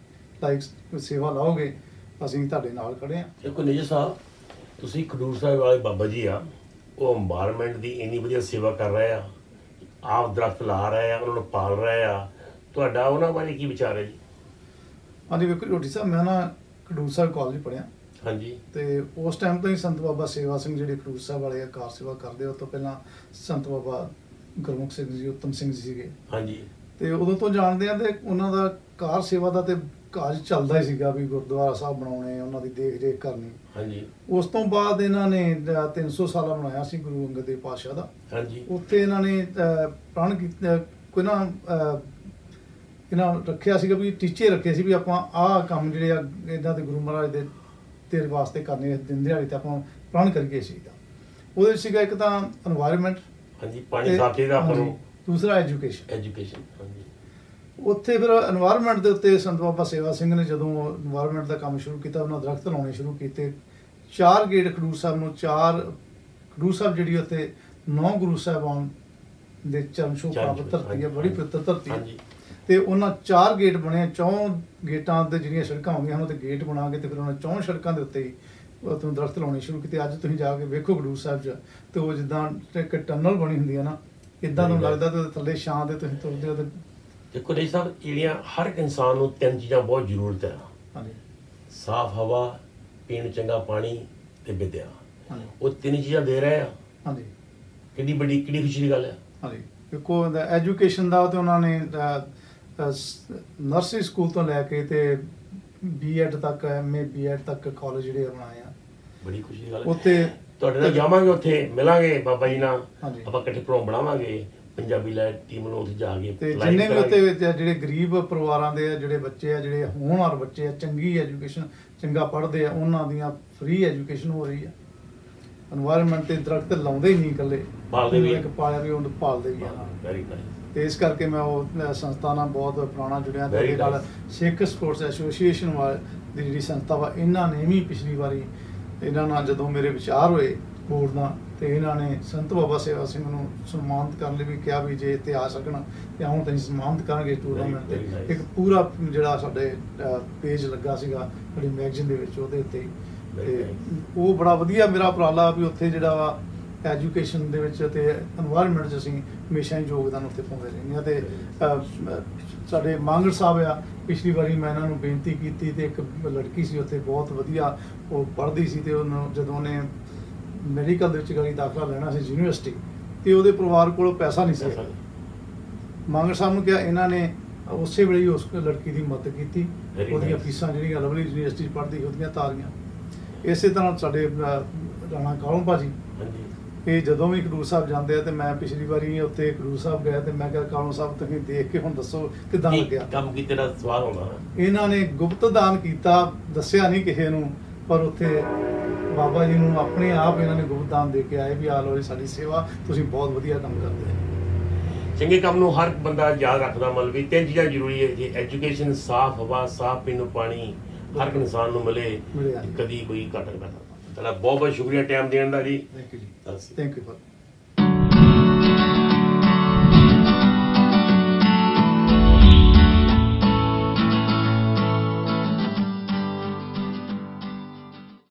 ਲਾਈਕ ਸੇਵਾ ਲਾਓਗੇ ਅਸੀਂ ਤੁਹਾਡੇ ਨਾਲ ਖੜੇ ਹਾਂ। ਦੇਖੋ ਨਿੱਜ ਸਾਹਿਬ, ਤੁਸੀਂ ਖਡੂਰ ਸਾਹਿਬ ਵਾਲੇ ਬਾਬਾ ਜੀ ਆ, ਉਹ environment ਦੀ ਇੰਨੀ ਵਧੀਆ ਸੇਵਾ ਕਰ ਰਹੇ ਆ, ਆਪ ਦਰਖਤ ਲਾ ਰਹੇ ਆ, ਉਹਨਾਂ ਨੂੰ ਪਾਲ ਰਹੇ ਆ। ਤੁਹਾਡਾ ਉਹਨਾਂ ਬਾਰੇ ਕੀ ਵਿਚਾਰ ਹੈ ਜੀ? ਹਾਂਜੀ ਵੇਖੋ ਰੋਟੀ ਸਾਹਿਬ, ਮੈਂ ਨਾ ਖਡੂਰ ਸਾਹਿਬ ਕਾਲਜ ਪੜ੍ਹਿਆ। ਹਾਂਜੀ, ਤੇ ਉਸ ਟਾਈਮ ਤੋਂ ਹੀ ਸੰਤ ਬਾਬਾ ਸੇਵਾ ਸਿੰਘ ਜਿਹੜੇ ਖਡੂਰ ਸਾਹਿਬ ਵਾਲੇ ਕਾਰ ਸੇਵਾ ਕਰਦੇ, ਉਹ ਤੋਂ ਪਹਿਲਾਂ ਸੰਤ ਬਾਬਾ ਗੁਰਮੁਖ ਸਿੰਘ ਜੀ, ਉੱਤਮ ਸਿੰਘ ਜੀ ਸੀਗੇ। ਹਾਂਜੀ, ਤੇ ਉਦੋਂ ਤੋਂ ਜਾਣਦੇ ਆ ਤੇ ਉਹਨਾਂ ਦਾ ਕਾਰ ਸੇਵਾ ਦਾ ਤੇ ਕਾਜ ਚੱਲਦਾ ਹੀ ਸੀਗਾ ਵੀ ਗੁਰਦੁਆਰਾ ਸਾਹਿਬ ਬਣਾਉਣੇ, ਉਹਨਾਂ ਦੀ ਦੇਖ ਰੇਖ ਕਰਨੀ। ਹਾਂਜੀ, ਉਸ ਤੋਂ ਬਾਅਦ ਇਹਨਾਂ ਨੇ 300 ਸਾਲਾ ਬਣਾਇਆ ਸੀ ਗੁਰੂ ਅੰਗਦ ਦੇਵ ਪਾਤਸ਼ਾਹ ਦਾ। ਹਾਂਜੀ, ਉੱਥੇ ਇਹਨਾਂ ਨੇ ਪ੍ਰਣ ਕੀਤਾ, ਕੋਈ ਨਾ ਇਹਨਾਂ ਰੱਖਿਆ ਸੀਗਾ ਵੀ ਟੀਚੇ ਰੱਖੇ ਸੀ ਵੀ ਆਪਾਂ ਆਹ ਕੰਮ ਜਿਹੜੇ ਆ ਇਹਨਾਂ ਦੇ ਗੁਰੂ ਮਹਾਰਾਜ ਦੇ ਤੇਰੇ ਵਾਸਤੇ ਕਰਨੇ ਦਿਨ ਦਿਹਾੜੇ ਤੇ ਆਪਾਂ ਪ੍ਰਣ ਕਰੀਏ ਸੀ। ਉਹਦੇ ਵਿੱਚ ਸੀਗਾ ਇੱਕ ਤਾਂ এনवायरमेंट, ਹਾਂਜੀ, ਪਾਣੀ ਸਾਫ਼ ਚਾਹੀਦਾ ਆਪਾਂ ਨੂੰ, ਦੂਸਰਾ ਐਜੂਕੇਸ਼ਨ। ਹਾਂਜੀ, ਉੱਥੇ ਫਿਰ এনवायरमेंट ਦੇ ਉੱਤੇ ਸੰਤ ਬਾਬਾ ਸੇਵਾ ਸਿੰਘ ਨੇ ਜਦੋਂ এনवायरमेंट ਦਾ ਕੰਮ ਸ਼ੁਰੂ ਕੀਤਾ, ਉਹਨਾਂ ਦਰਖਤ ਲਾਉਣੇ ਸ਼ੁਰੂ ਕੀਤੇ। 4 ਗੇਟ ਖਡੂਰ ਸਾਹਿਬ ਨੂੰ, 4 ਖਡੂਰ ਸਾਹਿਬ ਜਿਹੜੀ ਉੱਥੇ 9 ਗੁਰੂ ਸਾਹਿਬਾਨ ਦੇ ਚਰਨ ਛੋਹ ਪ੍ਰਾਪਤ ਧਰਤੀ ਹੈ, ਬੜੀ ਪਵਿੱਤਰ ਧਰਤੀ ਹੈ। ਤੇ ਉਹਨਾਂ 4 ਗੇਟ ਬਣੇ, 4 ਗੇਟਾਂ ਤੇ ਜਿਹੜੀਆਂ ਸੜਕਾਂ ਹੁੰਦੀਆਂ ਹਨ, ਉਹ ਤੇ ਗੇਟ ਬਣਾ ਕੇ ਤੇ ਫਿਰ ਉਹਨਾਂ 4 ਸੜਕਾਂ ਦੇ ਉੱਤੇ ਹੀ ਤੁਹਾਨੂੰ ਦਰਖਤ ਲਾਉਣੇ ਸ਼ੁਰੂ ਕੀਤੇ। ਅੱਜ ਤੁਸੀਂ ਜਾ ਕੇ ਵੇਖੋ ਖਡੂਰ ਸਾਹਿਬ 'ਚ ਤੇ ਉਹ ਜਿੱਦਾਂ ਇੱਕ ਟਨਲ ਬਣੀ ਹੁੰਦੀ ਹੈ ਨਾ, ਇੱਦਾਂ ਤੁਹਾਨੂੰ ਲੱਗਦਾ ਤੇ ਥੱਲੇ ਛਾਂ ਦੇ ਤੁਸੀਂ ਤੁਰਦੇ ਹੋ। ਤੇ ਦੇਖੋ ਜੀ ਸਾਹਿਬ, ਜਿਹੜੀਆਂ ਹਰ ਇੱਕ ਇਨਸਾਨ ਨੂੰ 3 ਚੀਜ਼ਾਂ ਬਹੁਤ ਜ਼ਰੂਰਤ ਹੈ। ਹਾਂਜੀ, ਸਾਫ਼ ਹਵਾ, ਪੀਣ ਚੰਗਾ ਪਾਣੀ ਤੇ ਵਿਦਿਆ। ਹਾਂਜੀ, ਉਹ 3 ਚੀਜ਼ਾਂ ਦੇ ਰਹੇ ਆ। ਹਾਂਜੀ, ਕਿੰਨੀ ਖੁਸ਼ੀ ਦੀ ਗੱਲ ਹੈ। ਹਾਂਜੀ, ਦੇਖੋ ਐਜੂਕੇਸ਼ਨ ਦਾ ਤੇ ਉਹਨਾਂ ਨੇ ਨਰਸਰੀ ਸਕੂਲ ਤੋਂ ਲੈ ਕੇ ਤੇ B.Ed ਤੱਕ, MA B.Ed ਤੱਕ ਕਾਲਜ ਜਿਹੜੇ ਬਣਾਏ ਆ। ਬੜੀ ਖੁਸ਼ੀ ਦੀ ਗੱਲ ਹੈ। ਉੱਥੇ ਤੁਹਾਡੇ ਨਾਲ ਜਾਵਾਂਗੇ, ਉੱਥੇ ਮਿਲਾਂਗੇ ਬਾਬਾ ਜੀ ਨਾਲ, ਹਾਂਜੀ, ਆਪਾਂ ਇਕੱਠੇ ਪ੍ਰੋਗਰਾਮ ਬਣਾਵਾਂਗੇ ਪੰਜਾਬੀ ਲੈ ਟੀਮ ਨੂੰ, ਉੱਥੇ ਜਾ ਕੇ ਤੇ ਜਿੰਨੇ ਵੀ ਉੱਥੇ ਜਿਹੜੇ ਗਰੀਬ ਪਰਿਵਾਰਾਂ ਦੇ ਜਿਹੜੇ ਬੱਚੇ ਆ, ਜਿਹੜੇ ਹੋਣਹਾਰ ਬੱਚੇ ਆ, ਚੰਗੀ ਐਜੂਕੇਸ਼ਨ ਚੰਗਾ ਪੜ੍ਹਦੇ ਆ, ਉਹਨਾਂ ਦੀਆਂ ਫ੍ਰੀ ਐਜੂਕੇਸ਼ਨ ਹੋ ਰਹੀ ਆ। এনवायरमेंट ਤੇ ਦਰਖਤ ਲਾਉਂਦੇ ਹੀ ਨਹੀਂ ਇਕੱਲੇ, ਪਾਲਦੇ ਵੀ, ਇੱਕ ਪਾਲਿਆ ਵੀ ਉਹਨੂੰ ਪਾਲਦੇ ਵੀ ਆ। Very nice. ਤੇ ਇਸ ਕਰਕੇ ਮੈਂ ਉਹ ਸੰਸਥਾ ਨਾਲ ਬਹੁਤ ਪੁਰਾਣਾ ਜੁੜਿਆ। ਤੇ ਇਹਦੇ ਨਾਲ ਸਿੱਖ ਸਪੋਰਟਸ ਐਸੋਸੀਏਸ਼ਨ ਵਾਲ ਦੀ ਜਿਹੜੀ ਸੰਸਥਾ ਵਾ, ਇਹਨਾਂ ਨੇ ਵੀ ਪਿਛਲੀ ਵਾਰੀ ਇਹਨਾਂ ਨਾਲ ਜਦੋਂ ਮੇਰੇ ਵਿਚਾਰ ਹੋਏ ਬੋਰਡ ਨਾਲ, ਤੇ ਇਹਨਾਂ ਨੇ ਸੰਤ ਬਾਬਾ ਸੇਵਾ ਸਿੰਘ ਨੂੰ ਸਨਮਾਨਿਤ ਕਰਨ ਲਈ ਵੀ ਕਿਹਾ ਵੀ ਜੇ ਇੱਥੇ ਆ ਸਕਣ ਤੇ ਹੁਣ ਤਾਂ ਸਨਮਾਨਿਤ ਕਰਾਂਗੇ ਟੂਰਨਾਮੈਂਟ ਤੇ। ਇੱਕ ਪੂਰਾ ਜਿਹੜਾ ਸਾਡੇ ਪੇਜ ਲੱਗਾ ਸੀਗਾ ਸਾਡੀ ਮੈਗਜ਼ੀਨ ਦੇ ਵਿੱਚ, ਉਹਦੇ ਉੱਤੇ ਤੇ ਉਹ ਬੜਾ ਵਧੀਆ ਮੇਰਾ ਉਪਰਾਲਾ ਵੀ ਉੱਥੇ ਜਿਹੜਾ ਵਾ ਐਜੂਕੇਸ਼ਨ ਦੇ ਵਿੱਚ ਤੇ এনवायरमेंट 'ਚ ਅਸੀਂ ਹਮੇਸ਼ਾ ਹੀ ਯੋਗਦਾਨ ਉੱਥੇ ਪਾਉਂਦੇ ਰਹਿੰਦੇ ਹਾਂ। ਤੇ ਸਾਡੇ ਮਾਂਗੜ ਸਾਹਿਬ ਆ, ਪਿਛਲੀ ਵਾਰੀ ਮੈਂ ਇਹਨਾਂ ਨੂੰ ਬੇਨਤੀ ਕੀਤੀ ਤੇ ਇੱਕ ਲੜਕੀ ਸੀ ਉੱਥੇ ਬਹੁਤ ਵਧੀਆ ਉਹ ਪੜ੍ਹਦੀ ਸੀ, ਤੇ ਉਹਨੂੰ ਜਦੋਂ ਉਹਨੇ ਮੈਡੀਕਲ ਦੇ ਵਿੱਚ ਗਈ ਦਾਖਲਾ ਲੈਣਾ ਸੀ ਯੂਨੀਵਰਸਿਟੀ, ਤੇ ਉਹਦੇ ਪਰਿਵਾਰ ਕੋਲ ਪੈਸਾ ਨਹੀਂ ਸੀ। ਮਾਂਗੜ ਸਾਹਿਬ ਨੂੰ ਕਿਹਾ, ਇਹਨਾਂ ਨੇ ਉਸੇ ਵੇਲੇ ਹੀ ਉਸ ਲੜਕੀ ਦੀ ਮਦਦ ਕੀਤੀ, ਉਹਦੀਆਂ ਫੀਸਾਂ ਜਿਹੜੀਆਂ ਲਵਲੀ ਯੂਨੀਵਰਸਿਟੀ 'ਚ ਪੜ੍ਹਦੀ ਉਹਦੀਆਂ ਤਾਰੀਆਂ। ਇਸੇ ਤਰ੍ਹਾਂ ਸਾਡੇ ਰਾਣਾ ਕਾਲੋਂ ਭਾਜੀ, ਇਹ ਜਦੋਂ ਵੀ ਖਡੂਰ ਸਾਹਿਬ ਜਾਂਦੇ ਆ, ਤੇ ਮੈਂ ਪਿਛਲੀ ਵਾਰੀ ਉੱਥੇ ਖਡੂਰ ਸਾਹਿਬ ਗਿਆ ਤੇ ਮੈਂ ਕਿਹਾ ਕਾਲੋਂ ਸਾਹਿਬ ਤੁਸੀਂ ਦੇਖ ਕੇ ਹੁਣ ਦੱਸੋ ਕਿੱਦਾਂ ਲੱਗਿਆ ਕੰਮ ਕੀਤੇ ਦਾ ਸਵਾਲ ਹੋਣਾ। ਇਹਨਾਂ ਨੇ ਗੁਪਤ ਦਾਨ ਕੀਤਾ, ਦੱਸਿਆ ਨਹੀਂ ਕਿਸੇ ਨੂੰ, ਪਰ ਉੱਥੇ ਬਾਬਾ ਜੀ ਨੂੰ ਆਪਣੇ ਆਪ ਇਹਨਾਂ ਨੇ ਗੁਪਤ ਦਾਨ ਦੇ ਕੇ ਆਏ ਵੀ ਆ ਲਓ ਜੀ ਸਾਡੀ ਸੇਵਾ, ਤੁਸੀਂ ਬਹੁਤ ਵਧੀਆ ਕੰਮ ਕਰਦੇ ਹੋ। ਚੰਗੇ ਕੰਮ ਨੂੰ ਹਰ ਬੰਦਾ ਯਾਦ ਰੱਖਦਾ। ਮਤਲਬ ਵੀ 3 ਚੀਜ਼ਾਂ ਜ਼ਰੂਰੀ ਹੈ ਜੀ, ਐਜੂਕੇਸ਼ਨ, ਸਾਫ਼ ਹਵਾ, ਸਾਫ਼ ਪੀਣ ਨੂੰ ਪਾਣੀ, ਹਰ ਇਨਸਾਨ ਨੂੰ ਮਿਲੇ, ਕਦੀ ਕੋਈ ਘਾਟਾ ਨਹੀਂ ਪੈਂਦਾ। ਤੁਹਾਡਾ ਬਹੁਤ ਬਹੁਤ ਸ਼ੁਕਰੀਆ ਟਾਈਮ ਦੇਣ ਦਾ ਜੀ। ਥੈਂਕ ਯੂ ਜੀ, ਸਤਿ ਸ਼੍ਰੀ ਅਕਾਲ। Thank you for